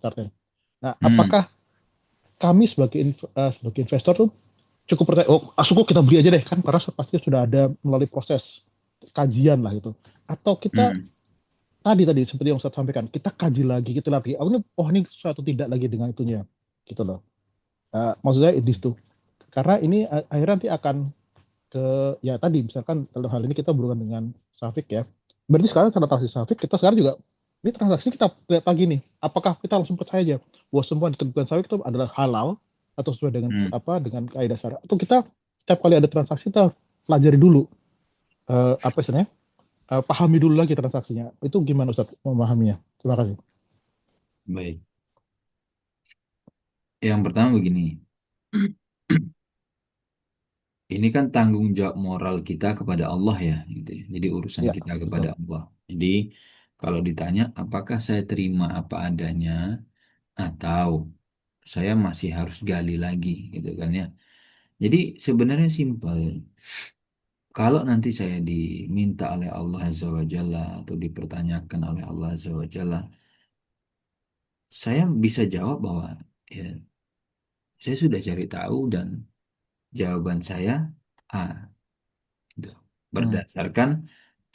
Nah Hmm. apakah kami sebagai investor tuh cukup percaya, oh suku kita beli aja deh kan, karena pasti sudah ada melalui proses kajian lah gitu. Atau kita Hmm. tadi tadi seperti yang Ustadz sampaikan, kita kaji lagi, kita lagi, oh ini sesuatu tidak lagi dengan itunya, gitu loh. Maksud saya itu tuh, karena ini akhirnya nanti akan ke, ya tadi misalkan dalam hal ini kita berhubungan dengan Safik ya. Berarti sekarang transaksi Safik kita sekarang juga, ini transaksi kita lihat lagi nih, apakah kita langsung percaya aja bahwa semua yang ditentukan Safik itu adalah halal atau sesuai dengan Hmm. apa, dengan kaidah syariat, atau kita setiap kali ada transaksi kita pelajari dulu, apa istilahnya, pahami dulu lagi transaksinya. Itu gimana Ustaz memahaminya? Terima kasih. Baik. Yang pertama begini, ini kan tanggung jawab moral kita kepada Allah ya, gitu ya. Jadi urusan Ya, kita kepada betul. Allah. Jadi kalau ditanya apakah saya terima apa adanya atau saya masih harus gali lagi, gitu kan ya. Jadi sebenarnya simpel. Kalau nanti saya diminta oleh Allah Azza wa Jalla atau dipertanyakan oleh Allah Azza wa Jalla, saya bisa jawab bahwa ya saya sudah cari tahu dan jawaban saya A. Gitu. Hmm. Berdasarkan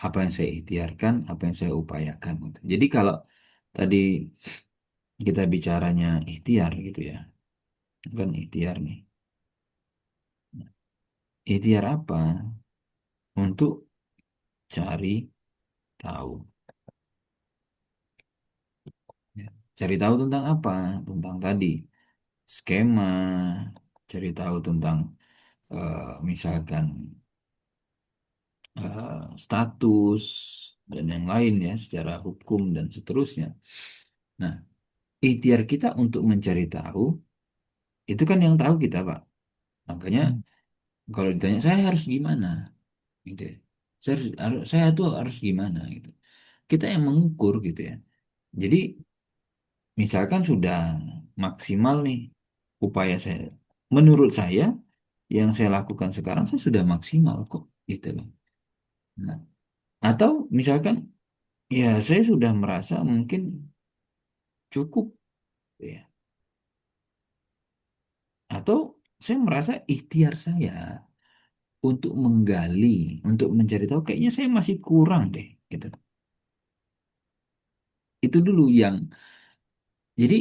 apa yang saya ikhtiarkan, apa yang saya upayakan gitu. Jadi kalau tadi kita bicaranya ikhtiar gitu ya, kan ikhtiar nih. Ikhtiar apa? Untuk cari tahu. Ya. Cari tahu tentang apa? Tentang tadi skema, cari tahu tentang misalkan status dan yang lain ya secara hukum dan seterusnya. Nah, ikhtiar kita untuk mencari tahu itu kan yang tahu kita, Pak. Makanya Hmm. kalau ditanya saya harus gimana, gitu ya. Saya tuh harus gimana gitu. Kita yang mengukur gitu ya. Jadi misalkan sudah maksimal nih upaya saya. Menurut saya yang saya lakukan sekarang saya sudah maksimal kok gitu loh. Nah, atau misalkan ya saya sudah merasa mungkin cukup ya. Atau saya merasa ikhtiar saya untuk menggali, untuk mencari tahu kayaknya saya masih kurang deh gitu. Itu dulu yang jadi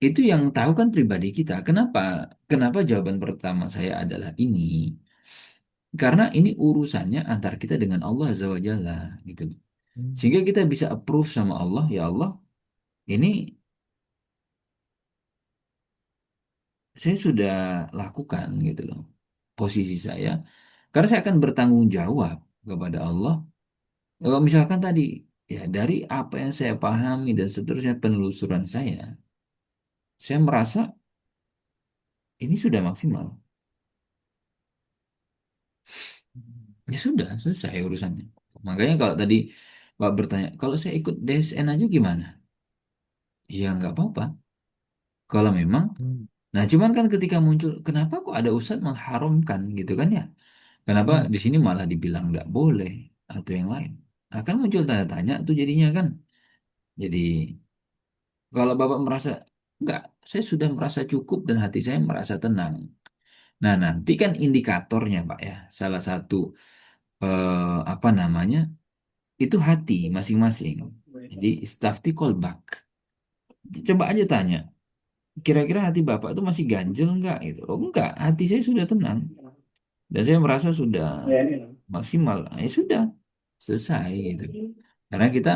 itu yang tahu kan pribadi kita. Kenapa? Kenapa jawaban pertama saya adalah ini? Karena ini urusannya antara kita dengan Allah Azza wa Jalla gitu. Hmm. Sehingga kita bisa approve sama Allah, ya Allah, ini saya sudah lakukan gitu loh. Posisi saya karena saya akan bertanggung jawab kepada Allah. Kalau misalkan tadi ya dari apa yang saya pahami dan seterusnya penelusuran saya merasa ini sudah maksimal. Ya sudah, selesai urusannya. Makanya kalau tadi Pak bertanya, kalau saya ikut DSN aja gimana? Ya nggak apa-apa. Kalau memang, Hmm. nah cuman kan ketika muncul, kenapa kok ada ustadz mengharamkan gitu kan ya? Kenapa Hmm. di sini malah dibilang nggak boleh atau yang lain? Akan muncul tanda tanya tuh jadinya kan. Jadi kalau Bapak merasa enggak, saya sudah merasa cukup dan hati saya merasa tenang. Nah, nanti kan indikatornya, Pak ya. Salah satu apa namanya? Itu hati masing-masing. Jadi istafti kolbak. Coba aja tanya, kira-kira hati Bapak itu masih ganjel enggak gitu. Oh enggak, hati saya sudah tenang dan saya merasa sudah maksimal. Ya sudah, selesai gitu. Karena kita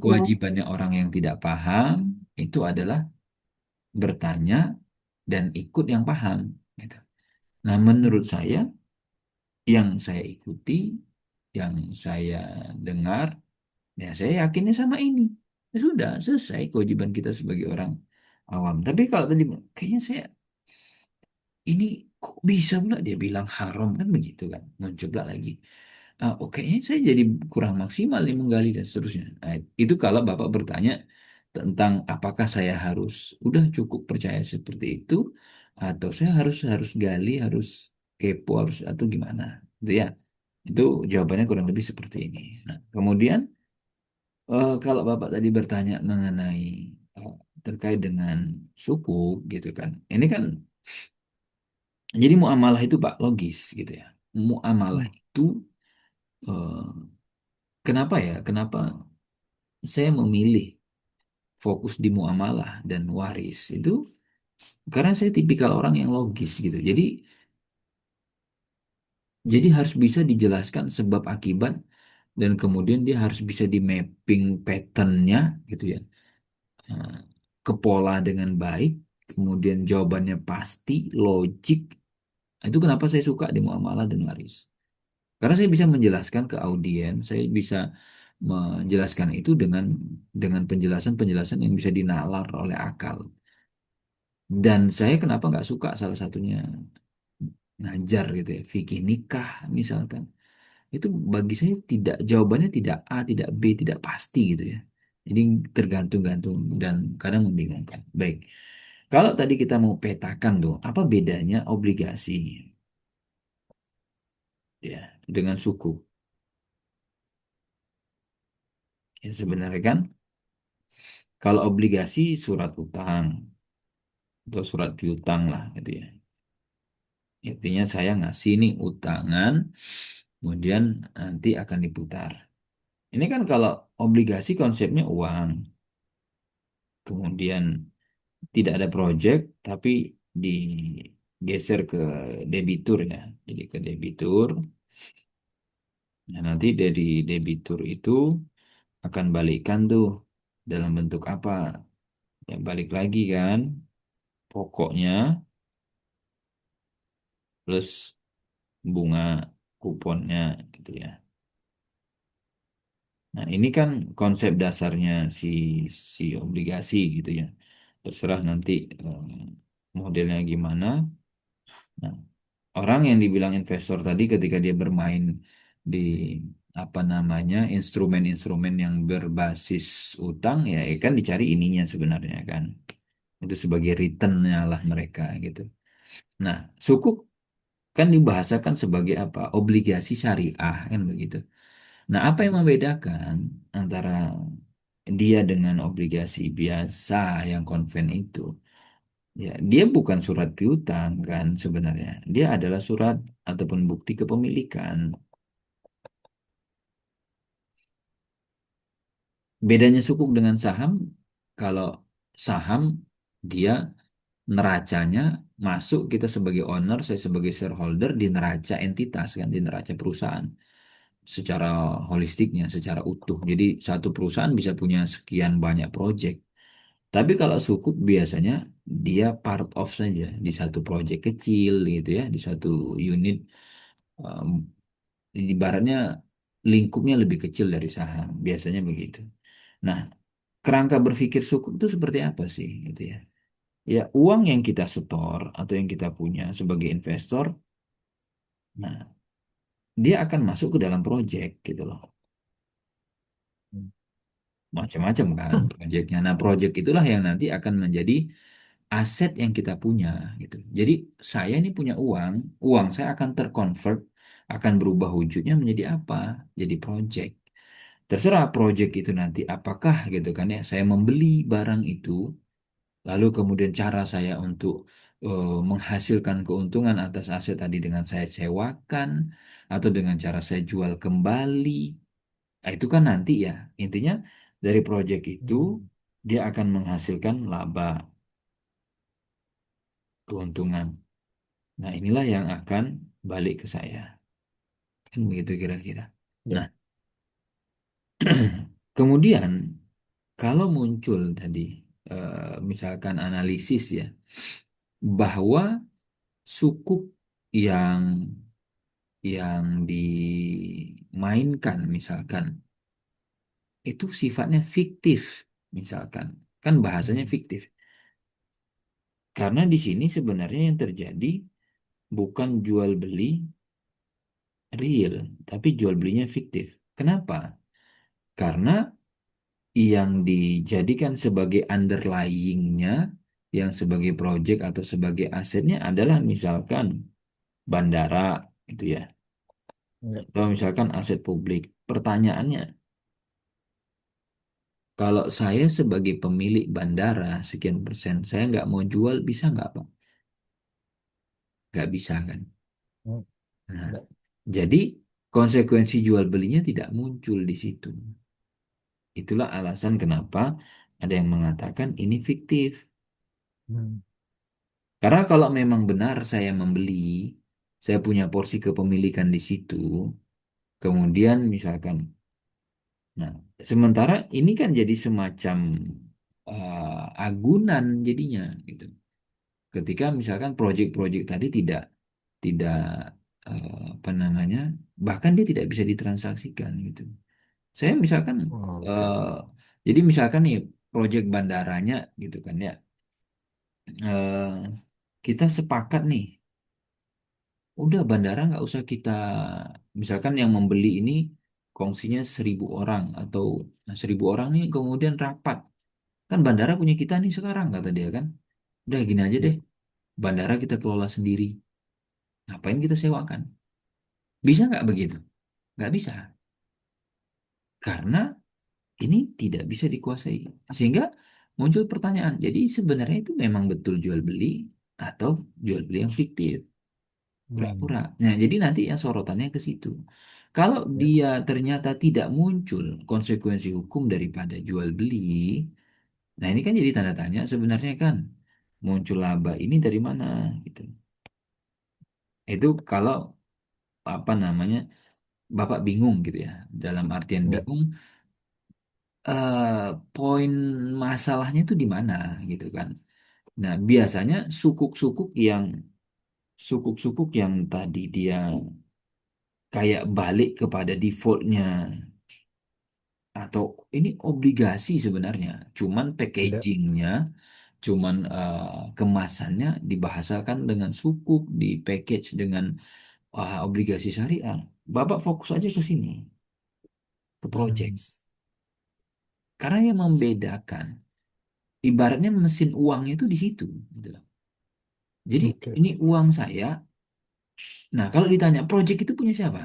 kewajibannya orang yang tidak paham itu adalah bertanya dan ikut yang paham gitu. Nah, menurut Hmm. saya yang saya ikuti, yang saya dengar, ya saya yakinnya sama ini. Ya sudah, selesai kewajiban kita sebagai orang awam. Tapi kalau tadi kayaknya saya ini kok bisa pula dia bilang haram kan begitu kan, muncul pula lagi. Oke, saya jadi kurang maksimal nih menggali dan seterusnya. Nah, itu kalau Bapak bertanya tentang apakah saya harus udah cukup percaya seperti itu atau saya harus harus gali, harus kepo, harus atau gimana. Itu ya. Itu jawabannya kurang lebih seperti ini. Nah, kemudian kalau Bapak tadi bertanya mengenai eh, terkait dengan suku gitu kan. Ini kan Jadi muamalah itu Pak logis gitu ya. Muamalah Hmm. itu eh, kenapa ya? Kenapa saya memilih fokus di muamalah dan waris itu karena saya tipikal orang yang logis gitu. Jadi harus bisa dijelaskan sebab akibat dan kemudian dia harus bisa di mapping patternnya gitu ya, eh, ke pola dengan baik, kemudian jawabannya pasti, logik. Itu kenapa saya suka di muamalah dan waris. Karena saya bisa menjelaskan ke audiens, saya bisa menjelaskan itu dengan penjelasan-penjelasan yang bisa dinalar oleh akal. Dan saya kenapa nggak suka salah satunya ngajar gitu ya, fikih nikah misalkan. Itu bagi saya tidak jawabannya tidak A, tidak B, tidak pasti gitu ya. Jadi tergantung-gantung dan kadang membingungkan. Baik. Kalau tadi kita mau petakan tuh, apa bedanya obligasi ya dengan suku? Ya sebenarnya kan kalau obligasi surat utang atau surat piutang lah gitu ya. Intinya saya ngasih nih utangan, kemudian nanti akan diputar. Ini kan kalau obligasi konsepnya uang, kemudian tidak ada project tapi digeser ke debitur ya. Jadi ke debitur. Nah, nanti dari debitur itu akan balikan tuh dalam bentuk apa? Ya balik lagi kan pokoknya plus bunga kuponnya gitu ya. Nah, ini kan konsep dasarnya si si obligasi gitu ya. Terserah nanti modelnya gimana. Nah, orang yang dibilang investor tadi ketika dia bermain di apa namanya instrumen-instrumen yang berbasis utang ya, kan dicari ininya sebenarnya kan. Itu sebagai returnnya lah mereka gitu. Nah, sukuk kan dibahasakan sebagai apa? Obligasi syariah kan begitu. Nah, apa yang membedakan antara dia dengan obligasi biasa yang konven itu? Ya, dia bukan surat piutang kan sebenarnya. Dia adalah surat ataupun bukti kepemilikan. Bedanya sukuk dengan saham, kalau saham dia neracanya masuk kita sebagai owner, saya sebagai shareholder di neraca entitas kan, di neraca perusahaan secara holistiknya, secara utuh. Jadi satu perusahaan bisa punya sekian banyak project. Tapi kalau sukuk biasanya dia part of saja di satu project kecil gitu ya, di satu unit um, ibaratnya lingkupnya lebih kecil dari saham, biasanya begitu. Nah, kerangka berpikir sukuk itu seperti apa sih gitu ya? Ya, uang yang kita setor atau yang kita punya sebagai investor, nah dia akan masuk ke dalam project gitu loh. Macam-macam kan proyeknya. Nah, proyek itulah yang nanti akan menjadi aset yang kita punya gitu. Jadi saya ini punya uang, uang saya akan terkonvert, akan berubah wujudnya menjadi apa? Jadi proyek. Terserah proyek itu nanti apakah gitu kan ya, saya membeli barang itu, lalu kemudian cara saya untuk menghasilkan keuntungan atas aset tadi dengan saya sewakan atau dengan cara saya jual kembali. Nah, itu kan nanti ya, intinya dari proyek itu Hmm. dia akan menghasilkan laba, keuntungan. Nah, inilah yang akan balik ke saya. Kan begitu kira-kira. Ya. Nah, kemudian kalau muncul tadi misalkan analisis ya bahwa sukuk yang dimainkan misalkan itu sifatnya fiktif misalkan. Kan bahasanya Hmm. fiktif. Karena di sini sebenarnya yang terjadi bukan jual beli real, tapi jual belinya fiktif. Kenapa? Karena yang dijadikan sebagai underlyingnya, yang sebagai project atau sebagai asetnya adalah misalkan bandara, gitu ya, Ya. atau misalkan aset publik. Pertanyaannya, kalau saya sebagai pemilik bandara sekian persen, saya nggak mau jual, bisa nggak Pak? Nggak bisa kan? Hmm, Nah, nggak. jadi konsekuensi jual belinya tidak muncul di situ. Itulah alasan kenapa ada yang mengatakan ini fiktif. Hmm. Karena kalau memang benar saya membeli, saya punya porsi kepemilikan di situ, kemudian misalkan, nah, sementara ini kan jadi semacam agunan jadinya gitu. Ketika misalkan proyek-proyek tadi tidak tidak apa namanya, bahkan dia tidak bisa ditransaksikan gitu. Saya misalkan Oke, eh, oke. jadi misalkan nih proyek bandaranya gitu kan ya, eh, kita sepakat nih, udah bandara nggak usah kita, misalkan yang membeli ini kongsinya 1.000 orang atau 1.000 orang nih kemudian rapat, kan bandara punya kita nih sekarang kata dia kan, udah gini aja Ya, deh, bandara kita kelola sendiri, ngapain kita sewakan? Bisa nggak begitu? Nggak bisa, karena ini tidak bisa dikuasai. Sehingga muncul pertanyaan, jadi sebenarnya itu memang betul jual beli atau jual beli yang fiktif, hmm, pura-pura. Nah, jadi nanti yang sorotannya ke situ. Kalau ya, dia ternyata tidak muncul konsekuensi hukum daripada jual beli, nah ini kan jadi tanda tanya sebenarnya kan muncul laba ini dari mana gitu. Itu kalau apa namanya Bapak bingung gitu ya. Dalam artian ya. bingung, poin masalahnya itu di mana gitu kan. Nah, biasanya sukuk-sukuk yang tadi dia kayak balik kepada defaultnya, atau ini obligasi sebenarnya, cuman Ya. packagingnya, cuman kemasannya dibahasakan dengan sukuk, di package dengan obligasi syariah. Bapak fokus aja ke sini, ke Hmm, project. Karena yang membedakan, ibaratnya mesin uangnya itu di situ, gitu loh. Jadi oke. ini uang saya. Nah, kalau ditanya project itu punya siapa?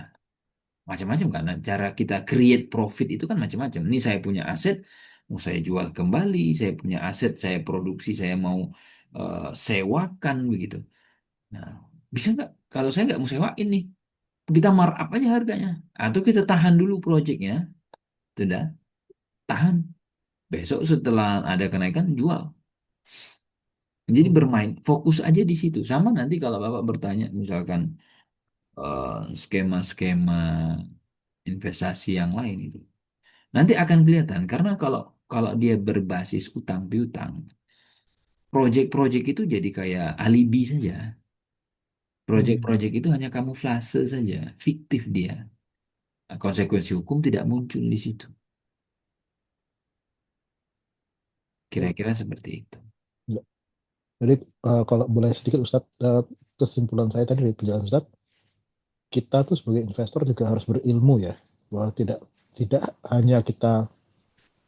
Macam-macam kan. Nah, cara kita create profit itu kan macam-macam. Ini saya punya aset, mau saya jual kembali, saya punya aset, saya produksi, saya mau sewakan begitu. Nah, bisa nggak? Kalau saya nggak mau sewain nih, kita markup aja harganya, atau kita tahan dulu proyeknya, sudah tahan. Besok setelah ada kenaikan jual. Jadi Hmm, bermain, fokus aja di situ. Sama nanti kalau Bapak bertanya, misalkan skema-skema investasi yang lain itu. Nanti akan kelihatan karena kalau kalau dia berbasis utang piutang, proyek-proyek itu jadi kayak alibi saja. Proyek-proyek hmm. itu hanya kamuflase saja, fiktif dia. Nah, konsekuensi hukum tidak muncul di situ. Ya, Kira-kira seperti itu. ya. Jadi kalau boleh sedikit Ustadz, kesimpulan saya tadi dari penjelasan Ustadz, kita tuh sebagai investor juga harus berilmu ya, bahwa tidak tidak hanya kita,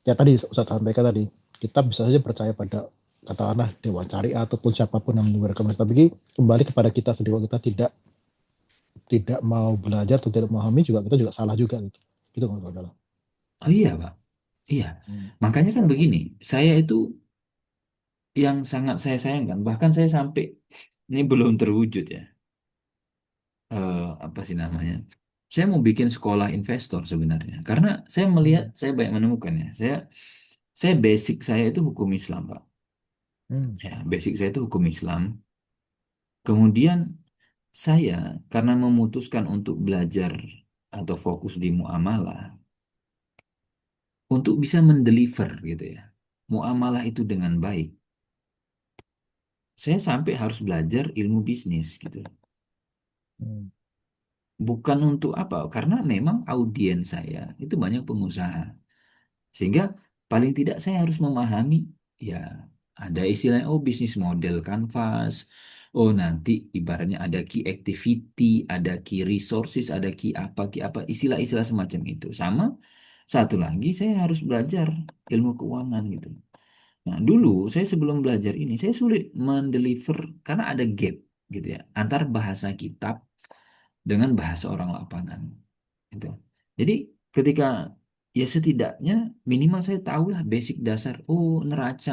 ya tadi Ustadz sampaikan tadi, kita bisa saja percaya pada katakanlah dewan syariah ataupun siapapun yang memberikan rekomendasi, tapi kembali kepada kita sendiri, kalau kita tidak tidak mau belajar atau tidak memahami juga, kita juga salah juga gitu. Gitu kalau salah. Oh iya, Pak. Iya. Hmm. Makanya kan Siap. begini, saya itu yang sangat saya sayangkan, bahkan saya sampai ini belum terwujud ya. Apa sih namanya? Saya mau bikin sekolah investor sebenarnya, karena saya melihat Hmm. saya banyak menemukan ya. Saya basic saya itu hukum Islam, Pak. Hmm. Ya, basic saya itu hukum Islam. Kemudian saya karena memutuskan untuk belajar atau fokus di muamalah untuk bisa mendeliver gitu ya. Muamalah itu dengan baik. Saya sampai harus belajar ilmu bisnis gitu. Hmm. Bukan untuk apa? Karena memang audiens saya itu banyak pengusaha. Sehingga paling tidak saya harus memahami, ya ada istilahnya, oh bisnis model kanvas, oh nanti ibaratnya ada key activity, ada key resources, ada key apa, istilah-istilah semacam itu. Sama satu lagi saya harus belajar ilmu keuangan gitu. Nah dulu saya sebelum belajar ini saya sulit mendeliver karena ada gap gitu ya antar bahasa kitab dengan bahasa orang lapangan. Gitu. Jadi ketika ya setidaknya minimal saya tahulah basic dasar. Oh, neraca.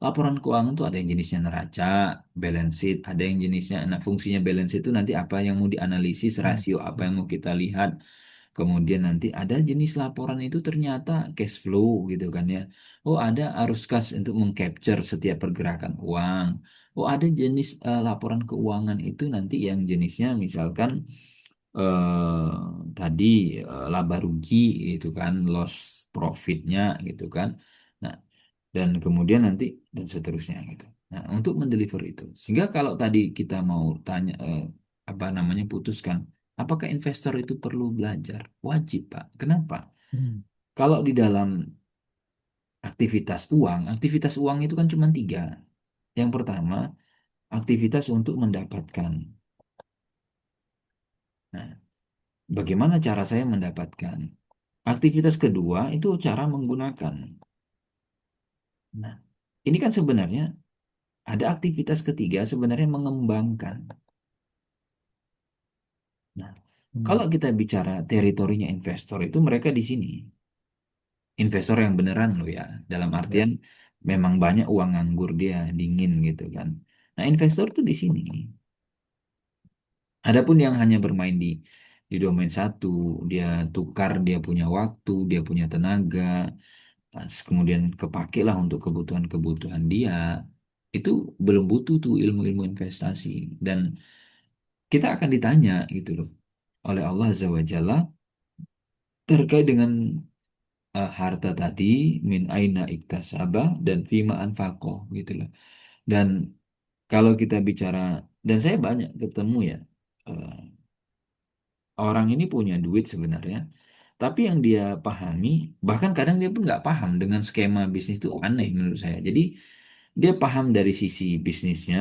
Laporan keuangan tuh ada yang jenisnya neraca, balance sheet, ada yang jenisnya, nah fungsinya balance sheet itu nanti apa yang mau dianalisis, Hmm. rasio apa yang mau kita lihat. Kemudian nanti ada jenis laporan itu ternyata cash flow gitu kan ya. Oh, ada arus kas untuk mengcapture setiap pergerakan uang. Oh, ada jenis laporan keuangan itu nanti yang jenisnya misalkan eh, tadi laba rugi itu kan, loss profitnya gitu kan. Nah, dan kemudian nanti dan seterusnya gitu. Nah, untuk mendeliver itu. Sehingga kalau tadi kita mau tanya apa namanya putuskan apakah investor itu perlu belajar? Wajib, Pak. Kenapa? Hmm. Kalau di dalam aktivitas uang itu kan cuma tiga. Yang pertama, aktivitas untuk mendapatkan. Nah, bagaimana cara saya mendapatkan? Aktivitas kedua itu cara menggunakan. Nah, ini kan sebenarnya ada aktivitas ketiga sebenarnya mengembangkan. Nah, Hmm. kalau kita bicara teritorinya investor itu mereka di sini. Investor yang beneran loh ya. Dalam Ya. artian memang banyak uang nganggur dia dingin gitu kan. Nah, investor tuh di sini. Adapun yang hanya bermain di domain satu, dia tukar, dia punya waktu, dia punya tenaga, kemudian kepake lah untuk kebutuhan-kebutuhan dia. Itu belum butuh tuh ilmu-ilmu investasi. Dan kita akan ditanya gitu loh oleh Allah Azza wa Jalla terkait dengan harta tadi min aina iktasaba dan fima anfaqo gitu loh. Dan kalau kita bicara dan saya banyak ketemu ya eh, orang ini punya duit sebenarnya, tapi yang dia pahami bahkan kadang dia pun nggak paham dengan skema bisnis itu aneh menurut saya. Jadi dia paham dari sisi bisnisnya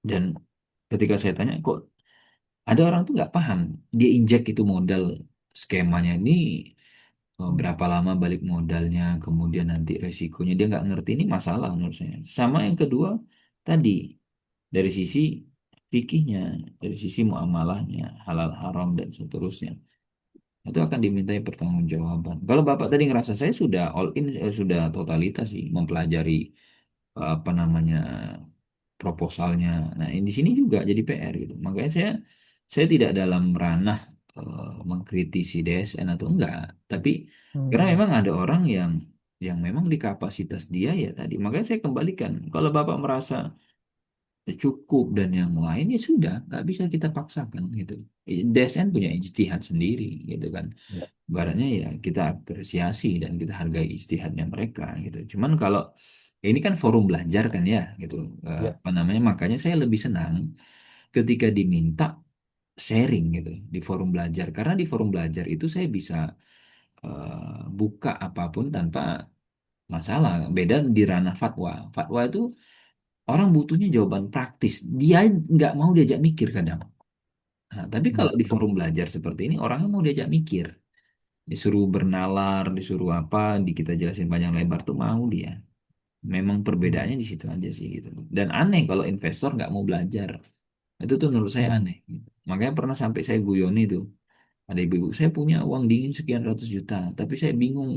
dan ketika saya tanya kok ada orang tuh nggak paham dia injek itu modal skemanya ini Hmm. berapa lama balik modalnya, kemudian nanti resikonya dia nggak ngerti ini masalah menurut saya. Sama yang kedua tadi dari sisi fikihnya, dari sisi muamalahnya, halal haram dan seterusnya. Itu akan dimintai pertanggungjawaban. Kalau Bapak tadi ngerasa saya sudah all in, sudah totalitas sih mempelajari apa namanya proposalnya. Nah, di sini juga jadi PR gitu. Makanya saya tidak dalam ranah mengkritisi DSN atau enggak, tapi karena Hmm. memang ada orang yang memang di kapasitas dia ya tadi. Makanya saya kembalikan. Kalau Bapak merasa cukup dan yang lain ya sudah, nggak bisa kita paksakan gitu. DSN punya ijtihad sendiri gitu kan. Ya. Baratnya ya kita apresiasi dan kita hargai ijtihadnya mereka gitu. Cuman kalau ini kan forum belajar kan ya gitu. Ya. Apa namanya? Makanya saya lebih senang ketika diminta sharing gitu di forum belajar karena di forum belajar itu saya bisa buka apapun tanpa masalah. Beda di ranah fatwa. Fatwa itu orang butuhnya jawaban praktis. Dia nggak mau diajak mikir kadang. Nah, tapi Hmm. kalau di Betul. forum belajar seperti ini orangnya mau diajak mikir. Disuruh bernalar, disuruh apa, di kita jelasin panjang lebar tuh mau dia. Memang Hmm. perbedaannya di situ aja sih gitu. Dan aneh kalau investor nggak mau belajar. Itu tuh menurut saya Hmm. aneh. Gitu. Makanya pernah sampai saya guyoni tuh. Ada ibu-ibu, saya punya uang dingin sekian ratus juta, tapi saya bingung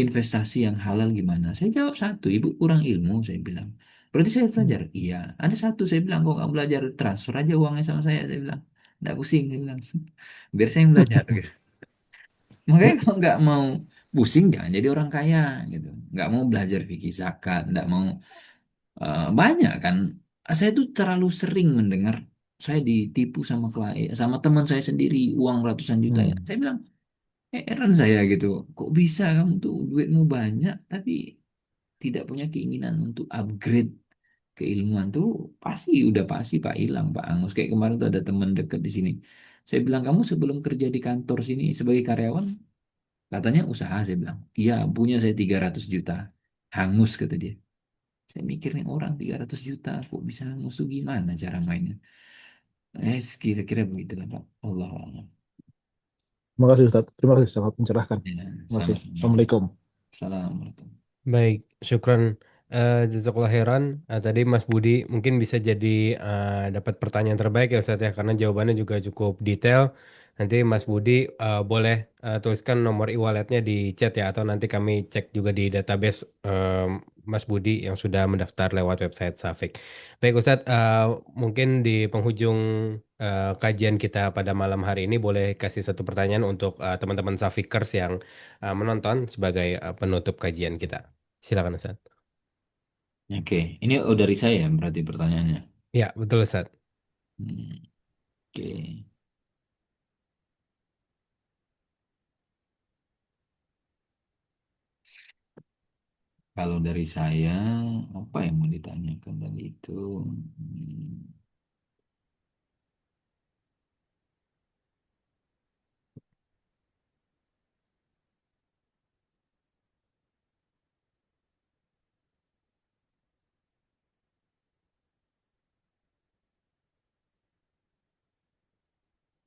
investasi yang halal gimana. Saya jawab satu, ibu kurang ilmu, saya bilang. Berarti saya harus Hmm. belajar. Iya, ada satu, saya bilang, kok nggak belajar, transfer aja uangnya sama saya bilang. Nggak pusing, saya bilang. Biar saya yang belajar. Gitu. Makanya kalau nggak mau pusing, jangan jadi orang kaya, gitu. Nggak mau belajar fikih zakat, nggak mau banyak kan. Saya tuh terlalu sering mendengar saya ditipu sama klien, sama teman saya sendiri uang ratusan juta ya. Hmm. Saya bilang, heran saya gitu. Kok bisa kamu tuh duitmu banyak, tapi tidak punya keinginan untuk upgrade keilmuan tuh udah pasti Pak hilang Pak Angus. Kayak kemarin tuh ada teman dekat di sini. Saya bilang kamu sebelum kerja di kantor sini sebagai karyawan katanya usaha saya bilang. Iya punya saya 300 juta. Hangus kata dia. Saya mikir nih orang 300 juta kok bisa hangus tuh gimana cara mainnya. Kira-kira begitulah Pak. Allah Allah. Terima kasih Ustaz. Terima kasih sangat mencerahkan. Ya, Terima kasih. sama-sama. Assalamualaikum. Assalamualaikum. Baik, syukran jazakallah khairan. Tadi Mas Budi mungkin bisa jadi dapat pertanyaan terbaik ya Ustaz ya karena jawabannya juga cukup detail Nanti Mas Budi boleh tuliskan nomor e-walletnya di chat ya, atau nanti kami cek juga di database Mas Budi yang sudah mendaftar lewat website Safik. Baik Ustadz, mungkin di penghujung kajian kita pada malam hari ini boleh kasih satu pertanyaan untuk teman-teman Safikers yang menonton sebagai penutup kajian kita. Silakan Ustadz. Oke, ini dari saya berarti pertanyaannya. Ya, betul Ustadz. Hmm, Oke, kalau dari saya apa yang mau ditanyakan tadi itu? Hmm,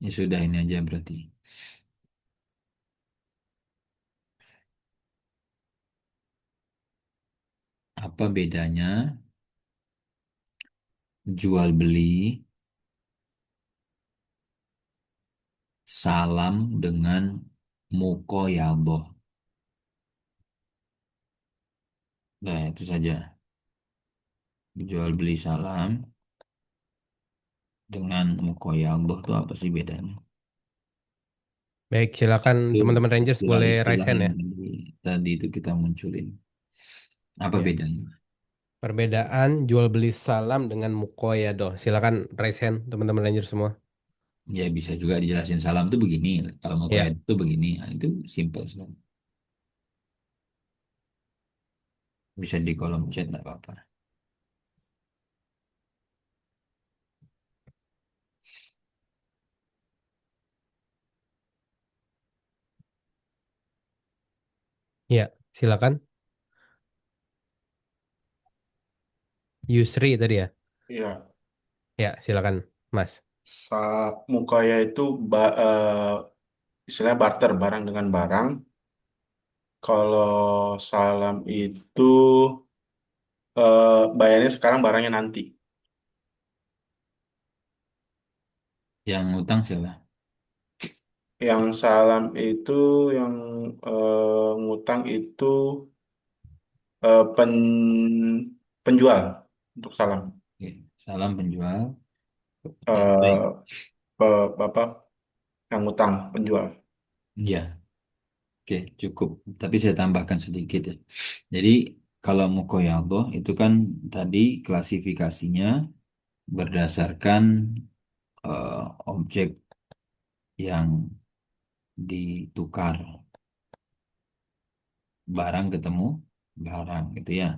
Ya sudah ini aja berarti. Apa bedanya jual beli salam dengan mukoyaboh? Nah, itu saja. Jual beli salam dengan mukoyaboh itu apa sih bedanya? Baik, silakan Itu teman-teman Rangers boleh raise istilah-istilah hand yang ya. tadi itu kita munculin. Apa Ya. bedanya? Perbedaan jual beli salam dengan mukoyado. Silakan raise hand teman-teman Rangers semua. Ya bisa juga dijelasin salam itu begini. Kalau Ya, mukoyado itu begini. Nah, itu simpel sekali. Bisa di kolom chat nggak apa-apa. ya, silakan. Yusri tadi ya. Iya, Ya, silakan, Mas. sa Mukaya itu istilahnya barter barang dengan barang. Kalau salam itu bayarnya sekarang barangnya nanti. Yang ngutang siapa? Yang salam itu yang ngutang itu eh, pen penjual untuk salam. Oke, salam penjual. Ya, baik. Eh Bapak yang ngutang penjual. Ya, oke, cukup. Tapi saya tambahkan sedikit ya. Jadi, kalau mukoyaldoh itu kan tadi klasifikasinya berdasarkan objek yang ditukar. Barang ketemu barang gitu ya.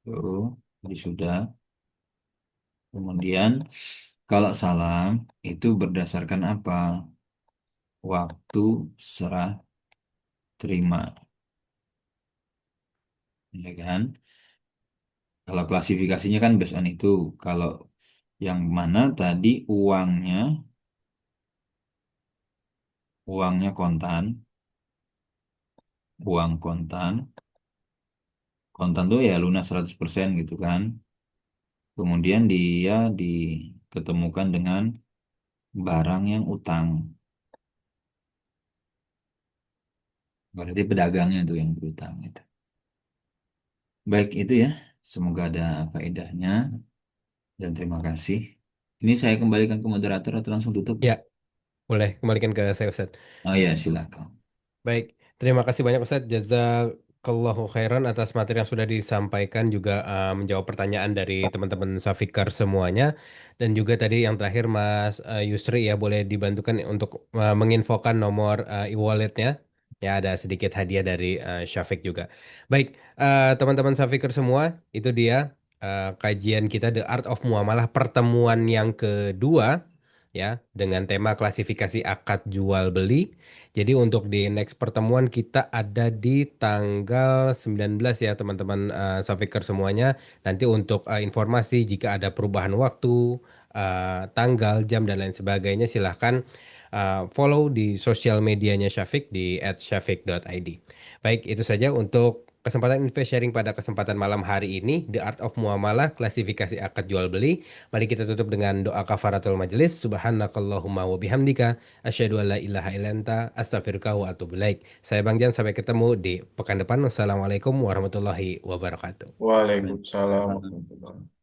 Tuh, jadi sudah. Kemudian, kalau salam itu berdasarkan apa? Waktu serah terima, ya kan? Kalau klasifikasinya kan based on itu. Kalau yang mana tadi uangnya kontan, uang kontan, kontan tuh ya lunas 100% gitu kan. Kemudian dia diketemukan dengan barang yang utang. Berarti pedagangnya tuh yang berutang itu. Baik itu ya. Semoga ada faedahnya dan terima kasih. Ini saya kembalikan ke moderator atau langsung tutup? Ya, boleh kembalikan ke saya Ustadz. Oh ya, silakan. Baik, terima kasih banyak Ustadz. Jazakallahu khairan atas materi yang sudah disampaikan juga menjawab pertanyaan dari teman-teman Safikar semuanya. Dan juga tadi yang terakhir Mas Yusri ya boleh dibantukan untuk menginfokan nomor e-walletnya. Ya ada sedikit hadiah dari Syafiq juga. Baik, teman-teman Safikar semua, itu dia kajian kita The Art of Muamalah pertemuan yang kedua ya dengan tema klasifikasi akad jual beli. Jadi untuk di next pertemuan kita ada di tanggal 19 ya teman-teman Safikar semuanya. Nanti untuk informasi jika ada perubahan waktu, tanggal, jam dan lain sebagainya silahkan follow di sosial medianya Syafiq di @syafiq.id. Baik, itu saja untuk kesempatan invest sharing pada kesempatan malam hari ini, The Art of Muamalah, klasifikasi akad jual beli. Mari kita tutup dengan doa kafaratul majelis. Subhanakallahumma wa bihamdika asyhadu an la ilaha illa anta astaghfiruka wa atubu ilaik. Saya Bang Jan, sampai ketemu di pekan depan. Wassalamualaikum warahmatullahi wabarakatuh. Waalaikumsalam warahmatullahi wabarakatuh.